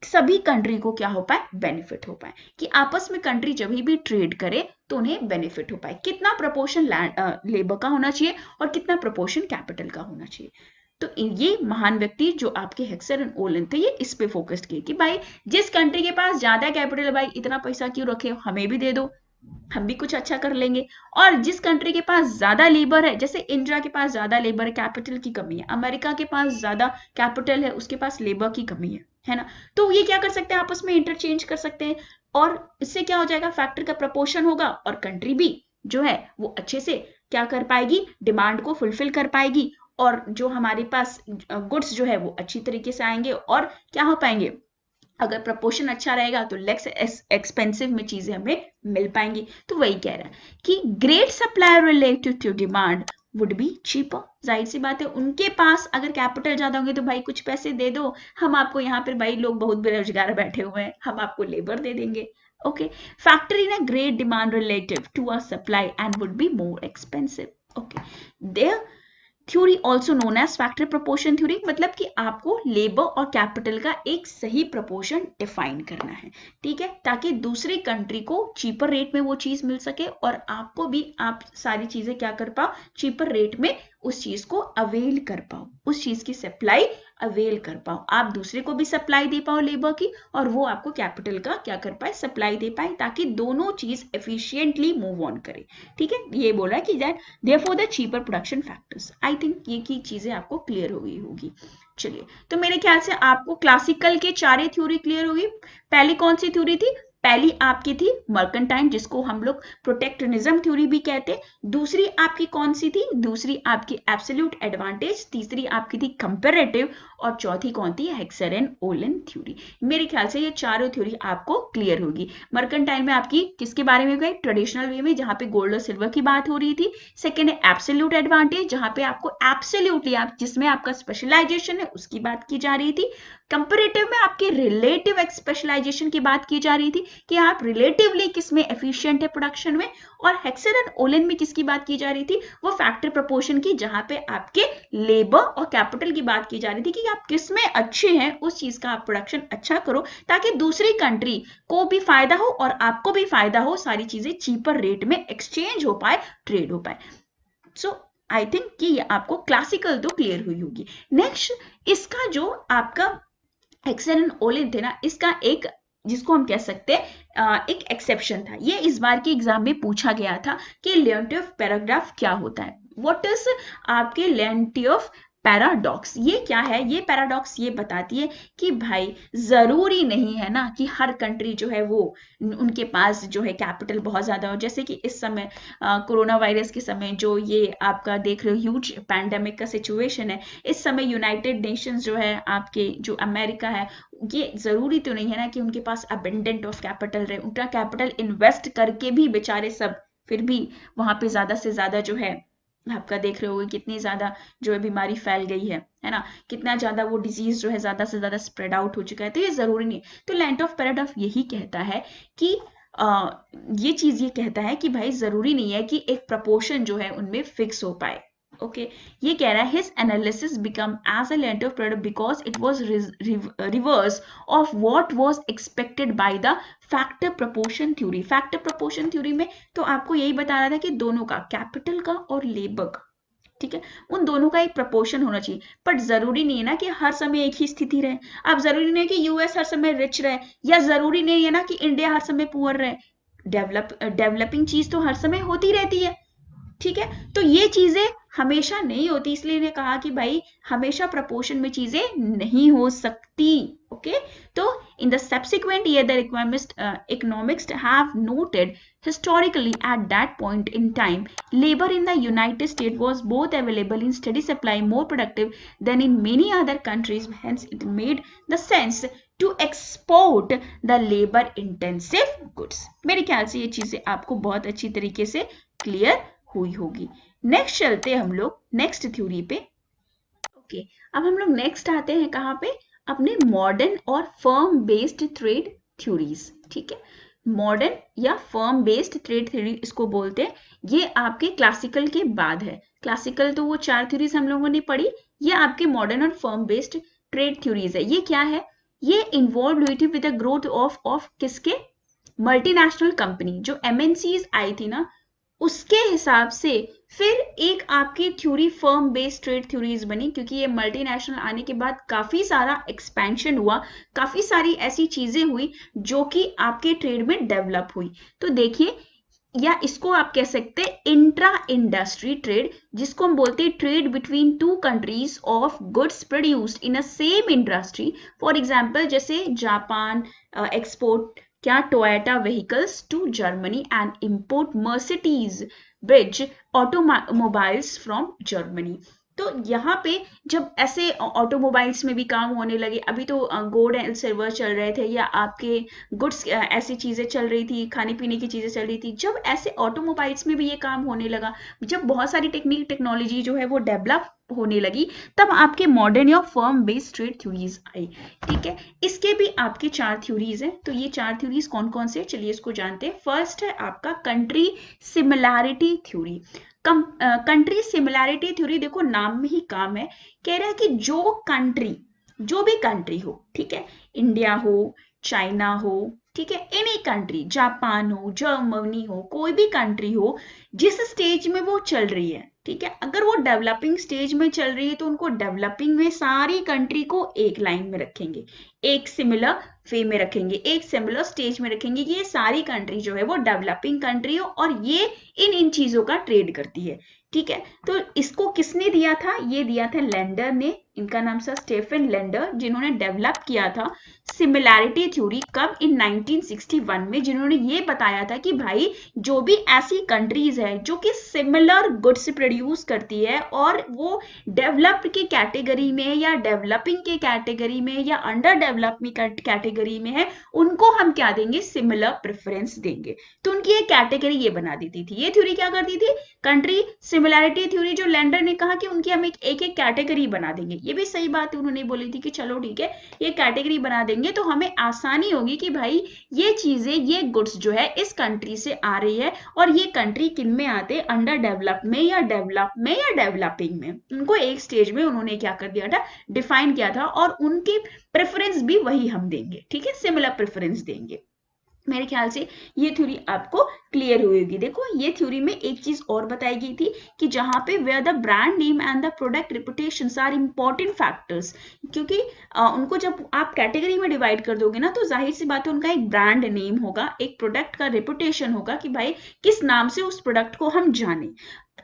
Speaker 1: सभी कंट्री को क्या हो पाए, बेनिफिट हो पाए, कि आपस में कंट्री जब भी ट्रेड करे तो उन्हें बेनिफिट हो पाए। कितना प्रपोर्शन लेबर का होना चाहिए और कितना प्रपोर्शन कैपिटल का होना चाहिए। तो ये महान व्यक्ति जो आपके हेक्सर एंड ओलन थे, ये इस पे फोकस किए कि भाई जिस कंट्री के पास ज्यादा कैपिटल है, भाई इतना पैसा क्यों रखे, हमें भी दे दो, हम भी कुछ अच्छा कर लेंगे। और जिस कंट्री के पास ज्यादा लेबर है, जैसे इंडिया के पास ज्यादा लेबर है, कैपिटल की कमी है, अमेरिका के पास ज्यादा कैपिटल है, उसके पास लेबर की कमी है ना, तो ये क्या कर सकते हैं, आपस में इंटरचेंज कर सकते हैं और इससे क्या हो जाएगा, फैक्टर का प्रपोर्शन होगा और कंट्री भी जो है वो अच्छे से क्या कर पाएगी, डिमांड को फुलफिल कर पाएगी और जो हमारे पास गुड्स जो है वो अच्छी तरीके से आएंगे और क्या हो पाएंगे, अगर प्रपोर्शन अच्छा रहेगा तो लेस एक्सपेंसिव में चीजें हमें मिल पाएंगी। तो वही कह रहा है कि great supply related to demand would be cheaper. जाहिर सी बात है, उनके पास अगर कैपिटल ज्यादा होंगे तो भाई कुछ पैसे दे दो, हम आपको यहाँ पर, भाई लोग बहुत बेरोजगार बैठे हुए हैं, हम आपको लेबर दे देंगे। Okay, factor in a great demand relative to a supply and would be more expensive. Okay, there theory also known as factor proportion theory, मतलब कि आपको लेबर और कैपिटल का एक सही प्रपोर्शन डिफाइन करना है, ठीक है, ताकि दूसरी कंट्री को चीपर रेट में वो चीज मिल सके और आपको भी आप सारी चीजें क्या कर पाओ, चीपर रेट में उस चीज को अवेल कर पाओ, उस चीज की सप्लाई अवेल कर पाओ, आप दूसरे को भी सप्लाई दे पाओ लेबर की और वो आपको कैपिटल का क्या कर पाए, सप्लाई दे पाए, ताकि दोनों चीज एफिशिएंटली मूव ऑन करे। ठीक है, ये बोला कि that therefore the cheaper production factors. I think ये की चीजें आपको क्लियर हो गई होगी। चलिए, तो मेरे ख्याल से आपको क्लासिकल के चारे थ्योरी क्लियर होगी। पहली कौन सी थ्योरी थी, पहली आपकी थी मर्केंटाइन, जिसको हम लोग प्रोटेक्शनिज्म थ्योरी भी कहते हैं। दूसरी आपकी कौन सी थी, दूसरी आपकी एब्सोल्यूट एडवांटेज, तीसरी आपकी थी कंपैरेटिव और चौथी कौन थी, हेक्सर एंड ओलन थ्योरी। मेरे ख्याल से ये चारों थ्योरी आपको क्लियर होगी। मर्केंटाइन में आपकी किसके बारे में गई, ट्रेडिशनल वे में, जहां पे गोल्ड और सिल्वर की बात हो रही थी। सेकेंड है एब्सोल्यूट एडवांटेज, जहां पे आपको एब्सोल्यूटली आप जिसमें आपका स्पेशलाइजेशन है उसकी बात की जा रही थी। कंपैरेटिव में आपके रिलेटिव स्पेशलाइजेशन की बात की जा रही थी कि आप रिलेटिवली किसमें एफिशिएंट है प्रोडक्शन में। और हेक्सर एंड ओलन में किसकी बात की जा रही थी, वो फैक्टर प्रपोर्शन की, जहां पे आपके लेबर और कैपिटल की बात की जा रही थी कि आप किसमें अच्छे हैं, उस चीज का आप प्रोडक्शन अच्छा करो ताकि दूसरी कंट्री को भी फायदा हो और आपको भी फायदा हो, सारी चीजें चीपर रेट में एक्सचेंज हो पाए, ट्रेड हो पाए। सो आई थिंक कि ये आपको क्लासिकल तो क्लियर हुई होगी। नेक्स्ट इसका जो आपका हेक्सर एंड ओलन थे ना, इसका एक जिसको हम कह सकते हैं एक एक्सेप्शन था। ये इस बार के एग्जाम में पूछा गया था कि लेंटिव पैराग्राफ क्या होता है, व्हाट इज आपके लेंटिव पैराडॉक्स, ये क्या है। ये पैराडॉक्स ये बताती है कि भाई जरूरी नहीं है ना कि हर कंट्री जो है वो उनके पास जो है कैपिटल बहुत ज्यादा हो। जैसे कि इस समय कोरोना वायरस के समय जो ये आपका देख रहे हो ह्यूज पैंडेमिक का सिचुएशन है, इस समय यूनाइटेड नेशंस जो है आपके जो अमेरिका है, ये जरूरी तो नहीं है ना कि उनके पास अबेंडेंट ऑफ कैपिटल रहे, उनका कैपिटल इन्वेस्ट करके भी बेचारे सब फिर भी वहां पे ज्यादा से ज्यादा जो है आपका देख रहे होगे कितनी ज्यादा जो है बीमारी फैल गई है ना, कितना ज्यादा वो डिजीज जो है ज्यादा से ज्यादा स्प्रेड आउट हो चुका है। तो ये जरूरी नहीं है। तो लैंड ऑफ पैराडॉक्स यही कहता है कि ये चीज ये कहता है कि भाई जरूरी नहीं है कि एक प्रपोर्शन जो है उनमें फिक्स हो पाए। ओके, ये कह रहा है his analysis become as a land of paradox because it was reverse of what was expected by the factor proportion theory. Factor proportion theory में तो आपको यही बता रहा था कि दोनों का, कैपिटल का और लेबर का, ठीक है, उन दोनों का एक प्रपोर्शन होना चाहिए। बट जरूरी नहीं है ना कि हर समय एक ही स्थिति रहे। अब जरूरी नहीं है कि यूएस हर समय रिच रहे, या जरूरी नहीं है ना कि इंडिया हर समय पुअर रहे। डेवलपिंग चीज तो हर समय होती रहती है, ठीक है। तो ये चीजें हमेशा नहीं होती, इसलिए इन्हें कहा कि भाई हमेशा प्रपोर्शन में चीजें नहीं हो सकती। ओके, तो in the subsequent year the economists have noted historically at that point in time labor in the United States was both available in steady supply, more productive than in many other countries, hence it made the sense to export the labor intensive goods। मेरे ख्याल से ये चीजें आपको बहुत अच्छी तरीके से क्लियर हुई होगी। नेक्स्ट चलते हम लोग नेक्स्ट थ्योरी पे। ओके, अब हम लोग नेक्स्ट आते हैं कहाँ पे, अपने मॉडर्न और फर्म बेस्ड ट्रेड थ्योरीज। ठीक है, मॉडर्न या फर्म बेस्ड ट्रेड थ्योरी इसको बोलते हैं। ये आपके क्लासिकल के बाद है। क्लासिकल तो वो 4 थ्योरीज हम लोगों ने पढ़ी, ये आपके मॉडर्न और फर्म बेस्ड ट्रेड थ्योरीज है। ये क्या है, ये इन्वॉल्व हुई थी विद द ग्रोथ ऑफ किसके, मल्टीनेशनल कंपनी, जो एमएनसीज आई थी ना, उसके हिसाब से फिर एक आपकी theory firm based trade theories बनी, क्योंकि ये मल्टीनेशनल आने के बाद काफी सारा एक्सपेंशन हुआ, काफी सारी ऐसी चीजें हुई जो कि आपके ट्रेड में डेवलप हुई। तो देखिए, या इसको आप कह सकते हैं इंट्रा इंडस्ट्री ट्रेड, जिसको हम बोलते हैं trade between two countries of goods produced in a same industry. For example, जैसे जापान एक्सपोर्ट क्या Toyota vehicles to Germany and import Mercedes Benz automobiles from Germany. तो यहाँ पे जब ऐसे ऑटोमोबाइल्स में भी काम होने लगे, अभी तो गोल्ड एंड सिल्वर चल रहे थे, या आपके गुड्स ऐसी चीजें चल रही थी, खाने पीने की चीजें चल रही थी, जब ऐसे ऑटोमोबाइल्स में भी ये काम होने लगा, जब बहुत सारी टेक्नोलॉजी जो है वो डेवलप होने लगी, तब आपके मॉडर्न या फर्म बेस्ड ट्रेड थ्योरीज आई। ठीक है, इसके भी आपके 4 थ्योरीज हैं। तो ये 4 थ्योरीज कौन कौन से, चलिए इसको जानते हैं। फर्स्ट है आपका country similarity theory. Country similarity theory, देखो नाम में ही काम है, कह रहा है कि जो भी कंट्री हो, ठीक है, इंडिया हो, चाइना हो, ठीक है, एनी कंट्री, जापान हो, जर्मनी हो, कोई भी कंट्री हो, जिस स्टेज में वो चल रही है, ठीक है, अगर वो डेवलपिंग स्टेज में चल रही है तो उनको डेवलपिंग में सारी कंट्री को एक लाइन में रखेंगे, एक सिमिलर वे में रखेंगे, एक सिमिलर स्टेज में रखेंगे। ये सारी कंट्री जो है वो डेवलपिंग कंट्री हो और ये इन चीजों का ट्रेड करती है। ठीक है, तो इसको किसने दिया था, ये दिया था लेंडर ने, इनका नाम था स्टेफन लेंडर, जिन्होंने डेवलप किया था सिमिलैरिटी थ्योरी। कब, इन 1961 में, जिन्होंने ये बताया था कि भाई जो भी ऐसी कंट्रीज है जो कि सिमिलर गुड्स प्रोड्यूस करती है और वो डेवलप्ड की कैटेगरी में या डेवलपिंग के कैटेगरी में या अंडर डेवलपमेंट कैटेगरी में है, उनको हम क्या देंगे, सिमिलर प्रेफरेंस देंगे। तो उनकी एक कैटेगरी ये बना देती थी। ये थ्योरी क्या करती थी, कंट्री सिमिलैरिटी थ्योरी, जो लेंडर ने कहा कि उनकी हम एक एक कैटेगरी बना देंगे। ये भी सही बात है, उन्होंने बोली थी कि चलो ठीक है, ये कैटेगरी बना देंगे तो हमें आसानी होगी कि भाई ये चीजें, ये गुड्स जो है इस कंट्री से आ रही है और ये कंट्री किन में आते हैं, अंडर डेवलप में या डेवलपिंग में। उनको एक स्टेज में उन्होंने क्या कर दिया था, डिफाइन किया था, और उनकी प्रेफरेंस भी वही हम देंगे। ठीक है, सिमिलर प्रेफरेंस देंगे। मेरे ख्याल से ये थ्योरी आपको क्लियर हुई होगी। देखो, ये थ्योरी में एक चीज और बताई गई थी कि जहां पे where the brand name and the product reputations are important factors, क्योंकि उनको जब आप कैटेगरी में डिवाइड कर दोगे ना, तो जाहिर सी बात है उनका एक ब्रांड नेम होगा, एक प्रोडक्ट का रेपुटेशन होगा कि भाई किस नाम से उस प्रोडक्ट को हम जाने,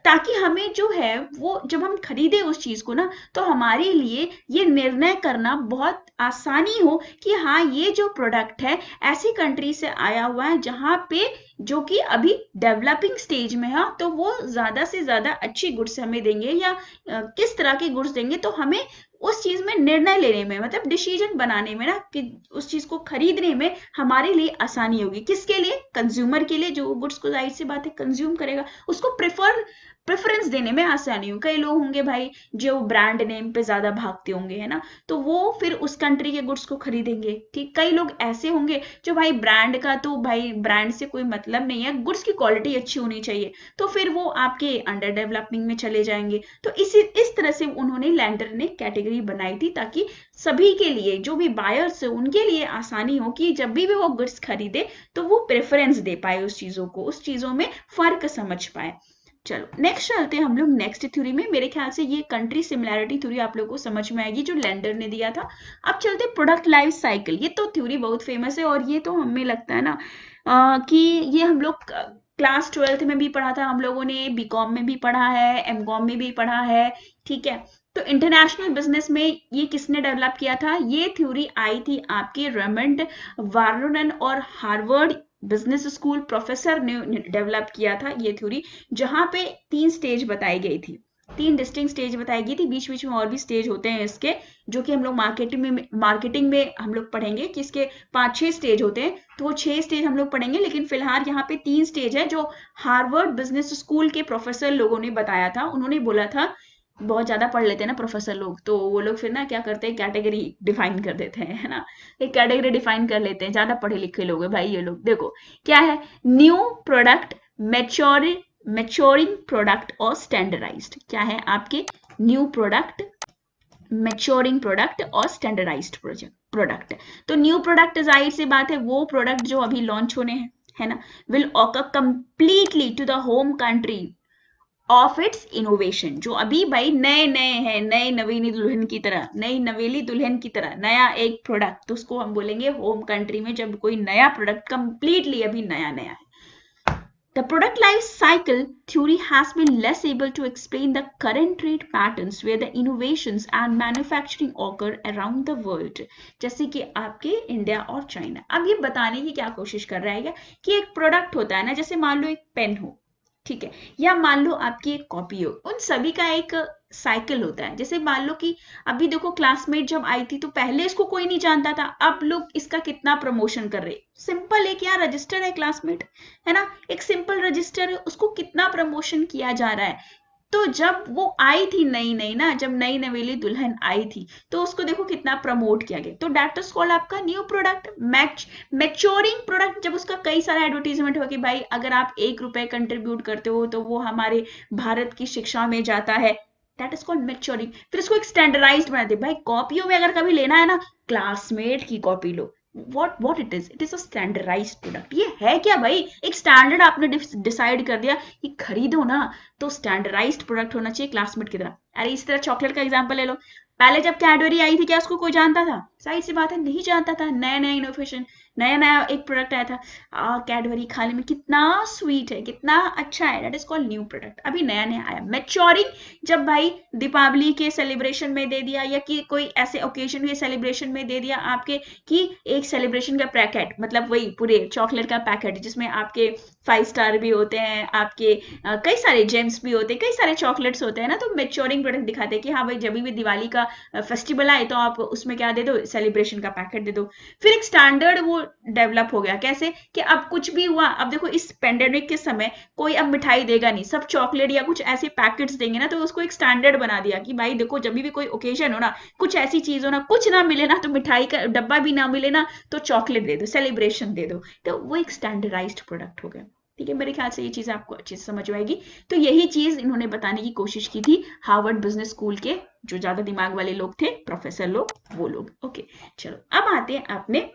Speaker 1: ताकि हमें जो है वो जब हम खरीदे उस चीज को ना, तो हमारे लिए ये निर्णय करना बहुत आसानी हो कि हाँ, ये जो प्रोडक्ट है ऐसी कंट्री से आया हुआ है जहां पे जो कि अभी डेवलपिंग स्टेज में है, तो वो ज्यादा से ज्यादा अच्छी गुड्स हमें देंगे या किस तरह की गुड्स देंगे, तो हमें उस चीज में निर्णय लेने में, मतलब डिसीजन बनाने में ना, कि उस चीज को खरीदने में हमारे लिए आसानी होगी। किसके लिए, कंज्यूमर के लिए, जो गुड्स को जाहिर सी बात है कंज्यूम करेगा, उसको प्रेफरेंस देने में आसानी हो। कई लोग होंगे भाई जो ब्रांड नेम पे ज्यादा भागते होंगे, है ना, तो वो फिर उस कंट्री के गुड्स को खरीदेंगे। ठीक, कई लोग ऐसे होंगे जो भाई ब्रांड का, तो भाई ब्रांड से कोई मतलब नहीं है, गुड्स की क्वालिटी अच्छी होनी चाहिए, तो फिर वो आपके अंडर डेवलपिंग में चले जाएंगे। तो इस तरह से उन्होंने लैंडर ने कैटेगरी बनाई थी, ताकि सभी के लिए, जो भी बायर्स है उनके लिए आसानी हो कि जब भी वो गुड्स खरीदे तो वो प्रेफरेंस दे पाए उस चीजों को, उस चीजों में फर्क समझ पाए। चलो नेक्स्ट चलते हैं हम लोग नेक्स्ट थ्योरी में। मेरे ख्याल से ये कंट्री सिमिलैरिटी थ्योरी आप लोगों को समझ में आएगी, जो लेंडर ने दिया था। अब चलते हैं प्रोडक्ट लाइफ साइकिल। ये तो थ्योरी बहुत फेमस है, और ये तो हमें लगता है ना कि ये हम लोग क्लास 12th में भी पढ़ा था हम लोगों ने, बीकॉम में भी पढ़ा है, एमकॉम में भी पढ़ा है। ठीक है, तो इंटरनेशनल बिजनेस में ये किसने डेवलप किया था, ये थ्योरी आई थी आपके रेमंड वार्नन और हार्वर्ड बिजनेस स्कूल प्रोफेसर ने डेवलप किया था ये थ्योरी, जहां पे 3 स्टेज बताई गई थी, 3 डिस्टिंक्ट स्टेज बताई गई थी। बीच बीच में और भी स्टेज होते हैं इसके, जो कि हम लोग मार्केटिंग में हम लोग पढ़ेंगे कि इसके 5-6 स्टेज होते हैं, तो वो 6 स्टेज हम लोग पढ़ेंगे, लेकिन फिलहाल यहाँ पे 3 स्टेज है जो हार्वर्ड बिजनेस स्कूल के प्रोफेसर लोगों ने बताया था। उन्होंने बोला था बहुत ज्यादा पढ़ लेते हैं ना प्रोफेसर लोग, तो वो लोग फिर ना क्या करते हैं, कैटेगरी डिफाइन कर देते हैं, है ना। एक कैटेगरी डिफाइन कर लेते हैं, ज्यादा पढ़े लिखे लोग हैं भाई ये लोग। देखो क्या है, न्यू प्रोडक्ट, मैच्योरिंग प्रोडक्ट और स्टैंडर्डाइज्ड। क्या है आपके, न्यू प्रोडक्ट, मैच्योरिंग प्रोडक्ट और स्टैंडर्डाइज्ड प्रोडक्ट। तो न्यू प्रोडक्ट जाहिर सी बात है वो प्रोडक्ट जो अभी लॉन्च होने हैं, है ना, will occur completely to the home country of its innovation. जो अभी भाई नए नए हैं, नए नवीनी दुल्हन की तरह, नई नवेली दुल्हन की तरह नया एक प्रोडक्ट, तो उसको हम बोलेंगे होम कंट्री में जब कोई नया प्रोडक्ट कंप्लीटली अभी नया नया है। The product life cycle theory has been less able to explain the current trade patterns where the innovations and manufacturing occur around the world, जैसे कि आपके इंडिया और चाइना। अब ये बताने की क्या कोशिश कर रहा है कि एक प्रोडक्ट होता है ना, जैसे मान लो एक पेन हो, ठीक है, या मान लो आपकी एक कॉपी हो, उन सभी का एक साइकिल होता है। जैसे मान लो कि अभी देखो क्लासमेट जब आई थी तो पहले इसको कोई नहीं जानता था, अब लोग इसका कितना प्रमोशन कर रहे। सिंपल एक यहाँ रजिस्टर है क्लासमेट, है ना, एक सिंपल रजिस्टर है, उसको कितना प्रमोशन किया जा रहा है। तो जब वो आई थी नई नई ना, जब नई नवेली दुल्हन आई थी तो उसको देखो कितना प्रमोट किया गया। तो दैट इज कॉल्ड आपका न्यू प्रोडक्ट। मैच्योरिंग प्रोडक्ट, जब उसका कई सारा एडवर्टीजमेंट हो कि भाई अगर आप 1 रुपए कंट्रीब्यूट करते हो तो वो हमारे भारत की शिक्षा में जाता है, दैट इज कॉल्ड मैच्योरिंग। फिर इसको एक स्टैंडर्डाइज्ड बना दे, भाई कॉपियों में अगर कभी लेना है ना, क्लासमेट की copy low. what it is a standardized product। ये है क्या भाई, एक स्टैंडर्ड आपने डिसाइड कर दिया कि खरीदो ना तो स्टैंडर्डाइज्ड प्रोडक्ट होना चाहिए क्लासमेट की तरह। अरे इस तरह चॉकलेट का एग्जांपल ले लो, पहले जब कैडबरी आई थी क्या उसको कोई जानता था? सही सी बात है, नहीं जानता था। नया नया इनोवेशन, नया नया एक प्रोडक्ट आया था, कैडबरी खाने में कितना स्वीट है, कितना अच्छा है, that is called new product, अभी नया नया आया। मैच्योरिंग, जब भाई दीपावली के सेलिब्रेशन में दे दिया या कि कोई ऐसे ओकेजन के सेलिब्रेशन में दे दिया आपके, कि एक सेलिब्रेशन का पैकेट, मतलब वही पूरे चॉकलेट का पैकेट जिसमें आपके 5 स्टार भी होते हैं, आपके कई सारे जेम्स भी होते हैं, कई सारे चॉकलेट्स होते हैं ना, तो मैच्योरिंग प्रोडक्ट दिखाते हैं कि हाँ भाई जब भी दिवाली का फेस्टिवल आए तो आप उसमें क्या दे दो, सेलिब्रेशन का पैकेट दे दो। फिर एक स्टैंडर्ड वो डेवलप हो गया, कैसे कि अब कुछ भी हुआ, अब देखो इस पेंडेमिक के समय कोई अब मिठाई देगा नहीं, सब चॉकलेट या कुछ ऐसे पैकेट्स देंगे ना, तो उसको एक स्टैंडर्ड बना दिया कि भाई देखो जब भी कोई ओकेजन हो ना, कुछ ऐसी चीज हो ना, कुछ ना मिले ना तो मिठाई का डब्बा भी ना मिले ना तो चॉकलेट दे दो, सेलिब्रेशन दे दो। तो वो एक स्टैंडर्डाइज्ड प्रोडक्ट हो गया। ठीक है, मेरे ख्याल से ये चीज आपको अच्छे से समझ आएगी। तो यही चीज इन्होंने बताने की कोशिश की थी हार्वर्ड बिजनेस स्कूल के जो ज्यादा दिमाग वाले लोग थे, प्रोफेसर लोग, वो लोग। ओके, चलो अब आते हैं अपने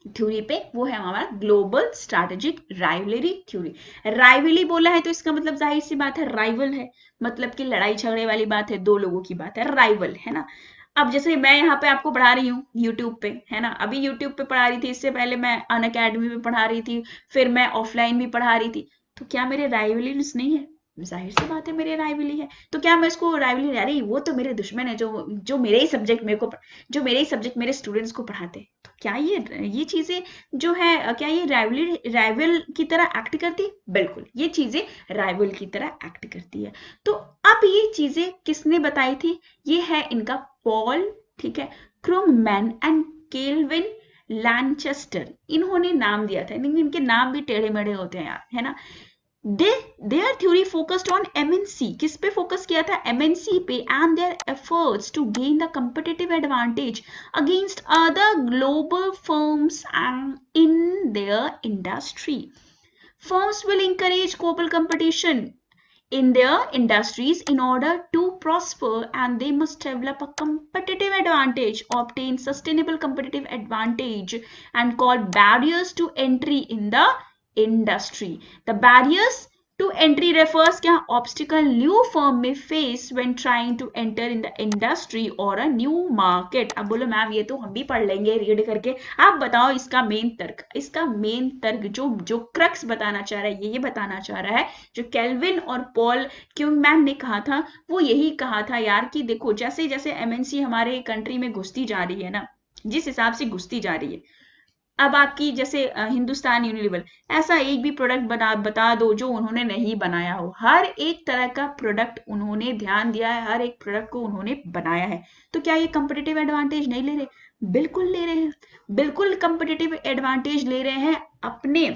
Speaker 1: थ्योरी पे, वो है हमारा global strategic rivalry theory. Rivalry बोला है तो इसका मतलब जाहिर सी बात है राइवल है, मतलब कि लड़ाई झगड़े वाली बात है, दो लोगों की बात है, राइवल है ना। अब जैसे मैं यहाँ पे आपको पढ़ा रही हूँ यूट्यूब पे, है ना, अभी यूट्यूब पे पढ़ा रही थी, इससे पहले मैं अन अकेडमी में पढ़ा रही थी, फिर मैं ऑफलाइन भी पढ़ा रही थी। तो क्या मेरे राइवलीज नहीं है? जाहिर सी बात है मेरे राइवली है। तो क्या मैं इसको राइवली, अरे वो तो मेरे दुश्मन है जो मेरे ही सब्जेक्ट मेरे को, जो मेरे ही सब्जेक्ट मेरे स्टूडेंट्स को पढ़ाते हैं। तो क्या ये चीजें जो है, क्या ये राइवल की तरह एक्ट करती है? बिल्कुल, ये चीजें राइवल की तरह एक्ट करती है। तो अब ये चीजें किसने बताई थी? ये है इनका पॉल, ठीक है, क्रूगमैन एंड केल्विन लैनचेस्टर, इन्होंने नाम दिया था। इनके नाम भी टेढ़े मेढ़े होते हैं यार, है ना। their theory focused on MNC, किस पे फोकस किया था? MNC पे, and their efforts to gain the competitive advantage against other global firms and in their industry. Firms will encourage global competition in their industries in order to prosper, and they must develop a competitive advantage, obtain sustainable competitive advantage, and called barriers to entry in the industry. The barriers to entry refers क्या, obstacle new firm may face when trying to enter in the industry or a new market। अब बोलो ma'am ये तो हम भी पढ़ लेंगे read करके, आप बताओ इसका मेन तर्क, इसका मेन तर्क जो जो क्रक्स बताना चाह रहा है, ये बताना चाह रहा है, जो केल्विन और पॉल क्यूगमैन ने कहा था, वो यही कहा था यार कि देखो जैसे जैसे एमएनसी हमारे कंट्री में घुसती जा रही है ना, जिस हिसाब से घुसती जा रही है, अब आपकी जैसे हिंदुस्तान यूनिलीवर, ऐसा एक भी प्रोडक्ट बता दो जो उन्होंने नहीं बनाया हो। हर एक तरह का प्रोडक्ट उन्होंने ध्यान दिया है, हर एक प्रोडक्ट को उन्होंने बनाया है। तो क्या ये कंपिटिटिव एडवांटेज नहीं ले रहे? बिल्कुल ले रहे हैं, बिल्कुल कंपिटिटिव एडवांटेज ले रहे हैं अपने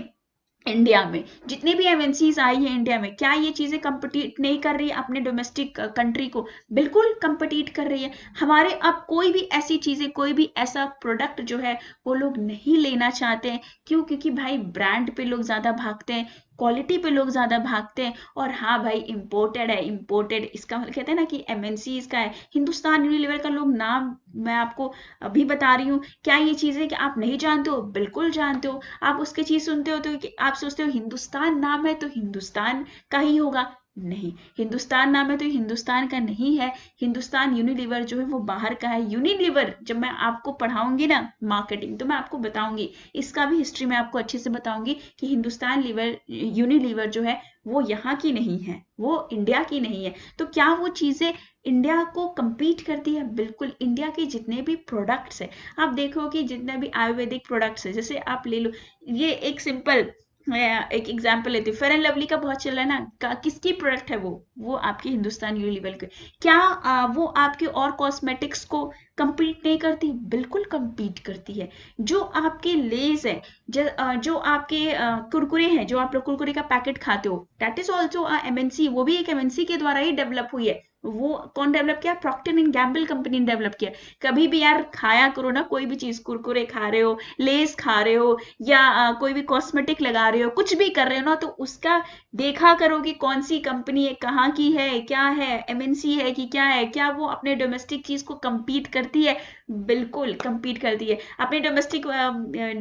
Speaker 1: इंडिया में जितनी भी एमएनसीज आई है इंडिया में, क्या ये चीजें कम्पिटिट नहीं कर रही है अपने डोमेस्टिक कंट्री को? बिल्कुल कम्पिटिट कर रही है। हमारे अब कोई भी ऐसी चीजें, कोई भी ऐसा प्रोडक्ट जो है वो लोग नहीं लेना चाहते हैं। क्यों? क्योंकि भाई ब्रांड पे लोग ज्यादा भागते हैं, क्वालिटी पे लोग ज्यादा भागते हैं। और हाँ भाई, इम्पोर्टेड है, इम्पोर्टेड इसका मतलब कहते हैं ना कि एमएनसी इसका है। हिंदुस्तान यूनिलीवर का लोग नाम मैं आपको अभी बता रही हूँ। क्या ये चीजें कि आप नहीं जानते हो? बिल्कुल जानते हो। आप उसकी चीज सुनते हो तो कि आप सोचते हो हिंदुस्तान नाम है तो हिंदुस्तान का ही होगा। नहीं, हिंदुस्तान नाम है तो हिंदुस्तान का नहीं है। हिंदुस्तान यूनिलीवर जो है वो बाहर का है। यूनिलीवर जब मैं आपको पढ़ाऊंगी ना मार्केटिंग, तो मैं आपको बताऊंगी, इसका भी हिस्ट्री मैं आपको अच्छे से बताऊंगी कि हिंदुस्तान लीवर यूनिलीवर जो है वो यहाँ की नहीं है, वो इंडिया की नहीं है। तो क्या वो चीजें इंडिया को compete करती है? बिल्कुल। इंडिया के जितने भी प्रोडक्ट्स है, आप देखो कि जितने भी आयुर्वेदिक प्रोडक्ट्स है, जैसे आप ले लो, ये एक सिंपल मैं एक एग्जांपल लेती हूँ। फेयर एंड लवली का बहुत चल रहा है ना, किसकी प्रोडक्ट है वो आपकी हिंदुस्तान यूनिलीवर के। क्या वो आपके और कॉस्मेटिक्स को compete नहीं करती? बिल्कुल compete करती है। जो आपके लेस है, जो आपके कुरकुरे हैं, जो आप लोग कुरकुरे का पैकेट खाते हो, दैट इज ऑल्सो एमएनसी। वो भी एक एमएनसी के द्वारा ही डेवलप हुई है। वो कौन डेवलप किया? प्रॉक्टर एंड गैम्बल कंपनी ने डेवलप किया। कभी भी यार खाया करो ना कोई भी चीज, कुरकुरे खा रहे हो, लेस खा रहे हो, या कोई भी कॉस्मेटिक लगा रहे हो, कुछ भी कर रहे हो ना, तो उसका देखा करो कि कौन सी कंपनी है, कहाँ की है, क्या है, एमएनसी है कि क्या है, क्या वो अपने डोमेस्टिक चीज को compete करती है? बिल्कुल compete करती है। अपने डोमेस्टिक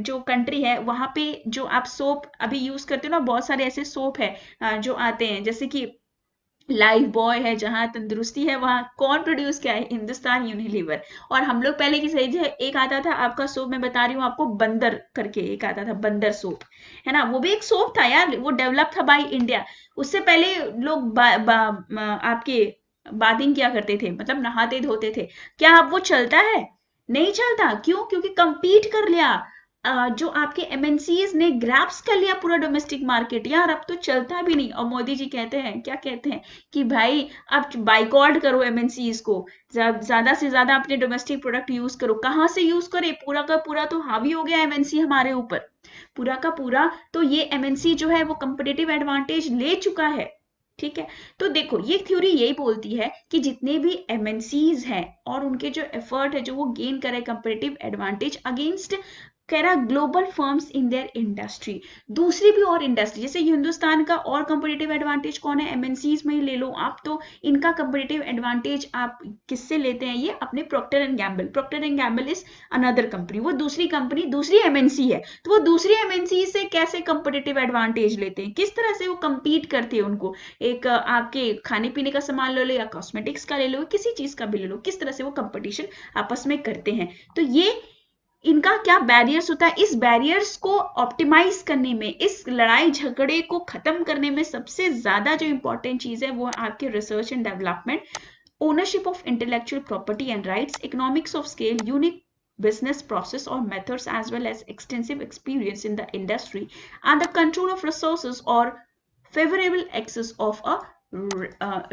Speaker 1: जो कंट्री है वहां पे जो आप सोप अभी यूज करते हो ना, बहुत सारे ऐसे सोप है जो आते हैं, जैसे कि लाइफ बॉय है, जहां तंदुरुस्ती है वहां कौन प्रोड्यूस किया है? हिंदुस्तान यूनिलीवर। और हम लोग पहले की सही है, एक आता था आपका सोप, मैं बता रही हूँ आपको, बंदर करके एक आता था, बंदर सोप, है ना? वो भी एक सोप था यार, वो डेवलप था बाय इंडिया। उससे पहले लोग आपके बाथिंग किया करते थे, मतलब नहाते धोते थे। क्या अब वो चलता है? नहीं चलता। क्यों? क्योंकि compete कर लिया। जो आपके एमएनसीज ने ग्रैप्स कर लिया पूरा डोमेस्टिक मार्केट यार। अब तो चलता भी नहीं। और मोदी जी कहते हैं, क्या कहते हैं कि भाई अब बाइकआउट करो एमएनसीज को, ज्यादा से ज्यादा अपने डोमेस्टिक प्रोडक्ट यूज करो। कहाँ से यूज करे? पूरा का पूरा तो हावी हो गया एमएनसी हमारे ऊपर, पूरा का पूरा। तो ये एमएनसी जो है वो कंपिटेटिव एडवांटेज ले चुका है। ठीक है। तो देखो, ये थ्योरी यही बोलती है कि जितने भी एमएनसीज हैं और उनके जो एफर्ट है, जो वो गेन करे कंपेटिटिव एडवांटेज अगेंस्ट कह रहा global firms in their industry. दूसरी भी और इंडस्ट्री, जैसे हिंदुस्तान का और कंपेटिटिव एडवांटेज कौन है? एमएनसीज में ही ले लो आप। तो इनका कंपेटिटिव एडवांटेज आप किससे लेते हैं? ये अपने Procter and Gamble. Procter and Gamble is another company, वो दूसरी कंपनी, दूसरी एमएनसी है। तो वो दूसरी एमएनसी से कैसे कंपेटिटिव एडवांटेज लेते हैं, किस तरह से वो compete करते हैं उनको? एक आपके खाने पीने का सामान ले लो या कॉस्मेटिक्स का ले लो, किसी चीज का भी ले लो, किस तरह से वो कंपटीशन आपस में करते हैं। तो ये इनका क्या बैरियर्स होता है? इस बैरियर्स को ऑप्टिमाइज करने में, इस लड़ाई झगड़े को खत्म करने में सबसे ज्यादा जो इंपॉर्टेंट चीज है वो आपके research and development, ownership of intellectual property and rights, economics of scale, unique business process or methods, as well as extensive experience in the industry, and the control of resources or favorable access of a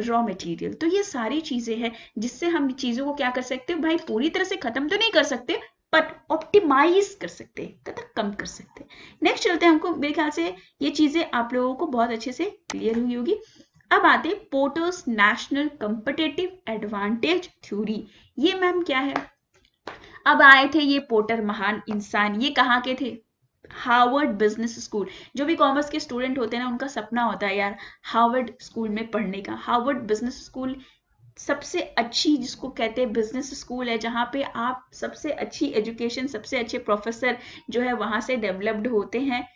Speaker 1: raw material. तो ये सारी चीजें हैं जिससे हम चीजों को क्या कर सकते हैं भाई, पूरी तरह से खत्म तो नहीं कर सकते, बट ऑप्टिमाइज कर सकते हैं तथा कम कर सकते हैं। नेक्स्ट चलते हैं, हमको मेरे ख्याल से ये चीजें आप लोगों को बहुत अच्छे से क्लियर हुई होगी। अब आते हैं porters national competitive advantage theory. ये मैम क्या है? अब आए थे ये पोर्टर, महान इंसान, ये कहाँ के थे? Harvard business school. जो भी कॉमर्स के स्टूडेंट होते हैं ना, उनका सपना होता है यार हार्वर्ड स्कूल में पढ़ने का। हार्वर्ड बिजनेस स्कूल सबसे अच्छी, जिसको कहते हैं बिजनेस स्कूल है, जहाँ पे आप सबसे अच्छी एजुकेशन, सबसे अच्छे प्रोफेसर जो है वहां से डेवलप्ड होते हैं।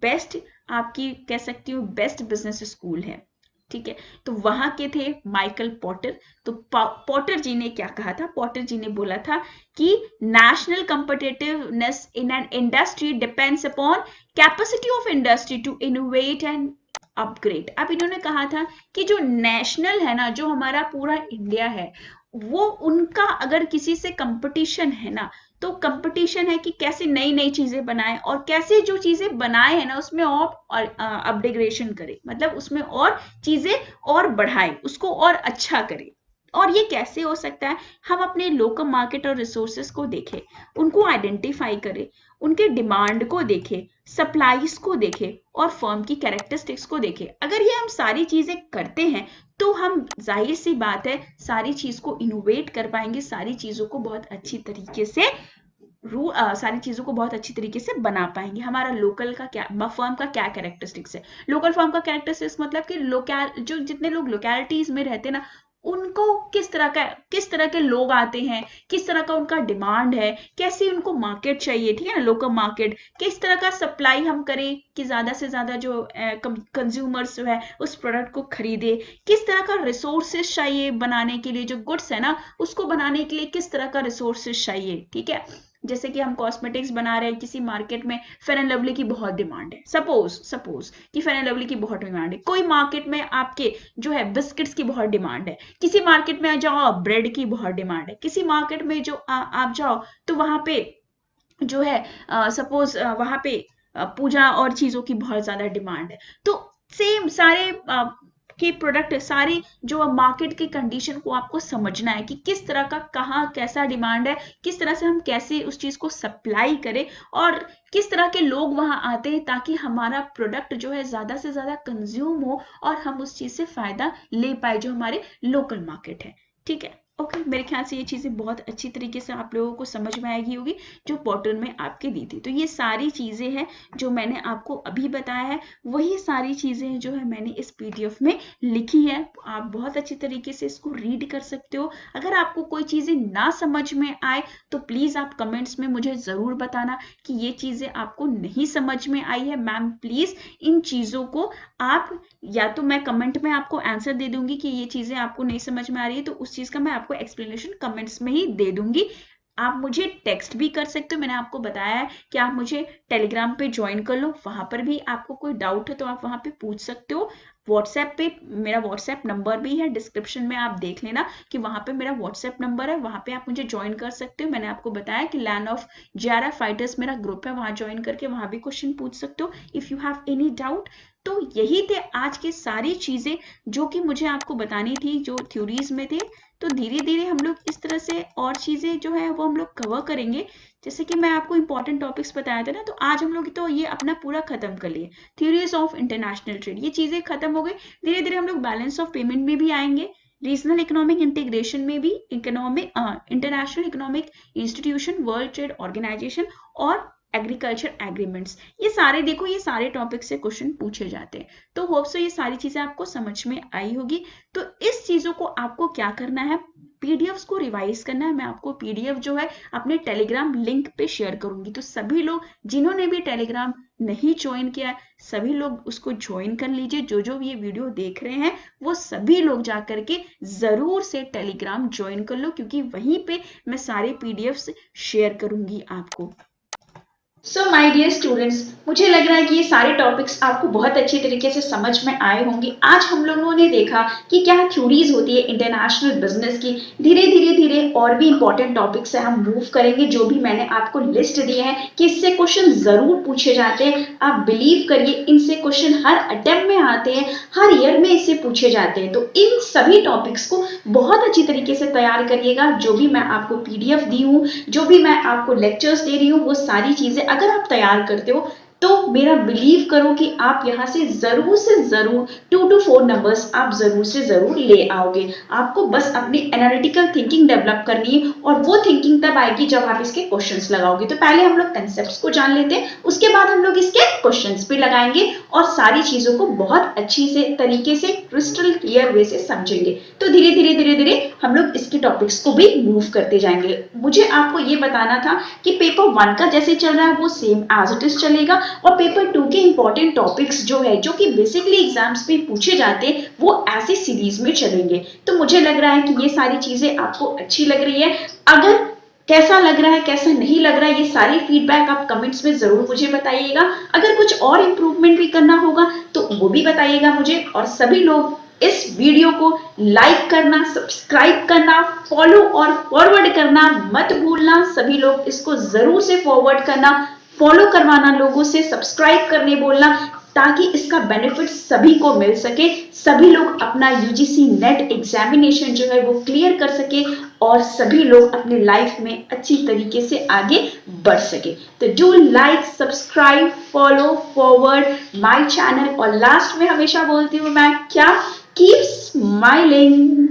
Speaker 1: बेस्ट, आपकी कह सकती हूँ बेस्ट बिजनेस स्कूल है। ठीक है। तो वहां के थे माइकल पॉटर। तो पॉटर जी ने क्या कहा था? पॉटर जी ने बोला था कि national competitiveness in an industry depends upon capacity of industry to innovate and upgrade. अब इन्होंने कहा था कि जो नेशनल है ना, जो हमारा पूरा इंडिया है, वो उनका अगर किसी से कंपटीशन है ना, तो कंपटीशन है कि कैसे नई नई चीजें बनाए, और कैसे जो चीजें बनाए हैं ना उसमें और अपग्रेडेशन करे, मतलब उसमें और चीजें और बढ़ाए, उसको और अच्छा करे। और ये कैसे हो सकता है? हम अपने लोकल मार्केट और रिसोर्सेस को देखें, उनको आइडेंटिफाई करें, उनके डिमांड को देखें, सप्लाईज को देखें और फर्म की कैरेक्टरिस्टिक्स को देखें। अगर ये हम सारी चीजें करते हैं तो हम जाहिर सी बात है सारी चीज को इनोवेट कर पाएंगे, सारी चीजों को बहुत अच्छी तरीके से सारी चीजों को बहुत अच्छी तरीके से बना पाएंगे। हमारा लोकल का क्या, फर्म का क्या कैरेक्टरिस्टिक्स है, लोकल फर्म का कैरेक्टरिस्टिक्स मतलब कि लोकल जो जितने लोग लोकेलिटीज में रहते हैं ना, उनको किस तरह के लोग आते हैं, किस तरह का उनका डिमांड है, कैसी उनको मार्केट चाहिए, ठीक है ना, लोकल मार्केट, किस तरह का सप्लाई हम करें कि ज्यादा से ज्यादा जो कंज्यूमर्स है उस प्रोडक्ट को खरीदे, किस तरह का रिसोर्सेस चाहिए बनाने के लिए, जो गुड्स है ना उसको बनाने के लिए किस तरह का रिसोर्सेस चाहिए, ठीक है। जैसे कि हम कॉस्मेटिक्स बना रहे हैं, किसी मार्केट में फेयर एंड लवली की बहुत डिमांड है, सपोज कि फेयर एंड लवली की बहुत डिमांड है, कोई मार्केट में आपके जो है बिस्किट्स की बहुत डिमांड है, किसी मार्केट में जाओ ब्रेड की बहुत डिमांड है, किसी मार्केट में जो आप जाओ तो वहां पे जो है सपोज वहां पे पूजा और चीजों की बहुत ज्यादा डिमांड है। तो सेम सारे के प्रोडक्ट, सारी जो मार्केट की कंडीशन को आपको समझना है कि किस तरह का कहाँ कैसा डिमांड है, किस तरह से हम कैसे उस चीज को सप्लाई करें और किस तरह के लोग वहां आते हैं ताकि हमारा प्रोडक्ट जो है ज्यादा से ज्यादा कंज्यूम हो और हम उस चीज से फायदा ले पाए जो हमारे लोकल मार्केट है, ठीक है। ओके, मेरे ख्याल से ये चीजें बहुत अच्छी तरीके से आप लोगों को समझ में आएगी होगी जो पोर्टल में आपके दी थी। तो ये सारी चीजें हैं जो मैंने आपको अभी बताया है, वही सारी चीजें जो है मैंने इस पीडीएफ में लिखी है। आप बहुत अच्छी तरीके से इसको रीड कर सकते हो। अगर आपको कोई चीजें ना समझ में आए तो प्लीज आप कमेंट्स में मुझे जरूर बताना कि ये चीजें आपको नहीं समझ में आई है। मैम प्लीज इन चीजों को आप, या तो मैं कमेंट में आपको आंसर दे दूंगी कि ये चीजें आपको नहीं समझ में आ रही है तो उस चीज का मैं आपको एक्सप्लेनेशन कमेंट्स में ही दे दूंगी। आप मुझे टेक्स्ट भी कर सकते हो, मैंने आपको बताया है कि आप मुझे टेलीग्राम पे ज्वाइन कर लो, वहां पर भी आपको कोई डाउट है तो आप वहां पे पूछ सकते हो। व्हाट्सएप पे मेरा व्हाट्सएप नंबर भी है, डिस्क्रिप्शन में आप देख लेना कि वहां पे मेरा व्हाट्सएप नंबर है, वहां पे आप मुझे ज्वाइन कर सकते हो। मैंने आपको बताया कि लैंड ऑफ JRF फाइटर्स मेरा ग्रुप है, वहां ज्वाइन करके वहां भी क्वेश्चन पूछ सकते हो if you have any doubt. तो यही थे आज के सारी चीजें जो कि मुझे आपको बतानी थी, जो थ्योरीज में थे। तो धीरे धीरे हम लोग इस तरह से और चीजें जो है वो हम लोग कवर करेंगे। जैसे कि मैं आपको इंपॉर्टेंट टॉपिक्स बताया था ना, तो आज हम लोग तो ये अपना पूरा खत्म कर लिए। थ्योरीज ऑफ इंटरनेशनल ट्रेड, ये चीजें खत्म हो गई। धीरे धीरे हम लोग बैलेंस ऑफ पेमेंट में भी आएंगे, रीजनल इकोनॉमिक इंटीग्रेशन में भी, economic international economic institution, world trade organisation और एग्रीकल्चर एग्रीमेंट्स, ये सारे देखो, ये सारे टॉपिक से क्वेश्चन पूछे जाते हैं। तो होप सो ये सारी चीजें आपको समझ में आई होगी। तो इस चीजों को आपको क्या करना है, पीडीएफ्स को रिवाइज करना है। मैं आपको पीडीएफ जो है अपने टेलीग्राम लिंक पे शेयर करूंगी, तो सभी लोग जिन्होंने भी टेलीग्राम नहीं ज्वाइन किया है सभी लोग उसको ज्वाइन कर लीजिए। जो जो ये वीडियो देख रहे हैं वो सभी लोग जाकर के जरूर से टेलीग्राम ज्वाइन कर लो, क्योंकि वहीं पे मैं सारे पीडीएफ्स शेयर करूंगी आपको। सो माय डियर स्टूडेंट्स, मुझे लग रहा है कि ये सारे टॉपिक्स आपको बहुत अच्छी तरीके से समझ में आए होंगे। आज हम लोगों ने देखा कि क्या थ्योरीज होती है इंटरनेशनल बिजनेस की। धीरे धीरे और भी इंपॉर्टेंट टॉपिक्स से हम मूव करेंगे, जो भी मैंने आपको लिस्ट दिए हैं कि इससे क्वेश्चन जरूर पूछे जाते हैं। आप बिलीव करिए इनसे क्वेश्चन हर अटेम्प्ट में आते हैं, हर ईयर में इससे पूछे जाते हैं। तो इन सभी टॉपिक्स को बहुत अच्छी तरीके से तैयार करिएगा। जो भी मैं आपको पीडीएफ दी हूँ, जो भी मैं आपको लेक्चर्स दे रही हूँ, वो सारी चीजें अगर आप तैयार करते हो तो मेरा बिलीव करो कि आप यहां से जरूर 2 to 4 नंबर्स आप जरूर से जरूर ले आओगे। आपको बस अपनी एनालिटिकल थिंकिंग डेवलप करनी है और वो थिंकिंग तब आएगी जब आप इसके क्वेश्चंस लगाओगे। तो पहले हम लोग कंसेप्ट्स को जान लेते हैं, उसके बाद हम लोग इसके क्वेश्चंस पे लगाएंगे और सारी चीजों को बहुत अच्छी से तरीके से क्रिस्टल क्लियर वे से समझेंगे। तो धीरे धीरे हम लोग इसके टॉपिक्स को भी मूव करते जाएंगे। मुझे आपको ये बताना था कि पेपर 1 का जैसे चल रहा है वो सेम एज इट इज चलेगा और पेपर 2 के इंपॉर्टेंट टॉपिक्स जो है, जो कि बेसिकली एग्जाम्स में पूछे जाते हैं, वो ऐसे सीरीज में चलेंगे। तो मुझे लग रहा है कि ये सारी चीजें आपको अच्छी लग रही है। अगर कैसा लग रहा है, कैसा नहीं लग रहा है, ये सारी फीडबैक आप कमेंट्स में जरूर मुझे बताइएगा। अगर कुछ और इम्प्रूवमेंट भी करना होगा तो वो भी बताइएगा मुझे। और सभी लोग इस वीडियो को लाइक करना, सब्सक्राइब करना, फॉलो और फॉरवर्ड करना मत भूलना। सभी लोग इसको जरूर से फॉरवर्ड करना, फॉलो करवाना, लोगों से सब्सक्राइब करने बोलना। ताकि इसका बेनिफिट सभी को मिल सके, सभी लोग अपना यूजीसी नेट एग्जामिनेशन जो है वो क्लियर कर सके और सभी लोग अपने लाइफ में अच्छी तरीके से आगे बढ़ सके। तो do like, subscribe, follow, forward my channel. और लास्ट में हमेशा बोलती हूँ मैं क्या, कीप स्माइलिंग।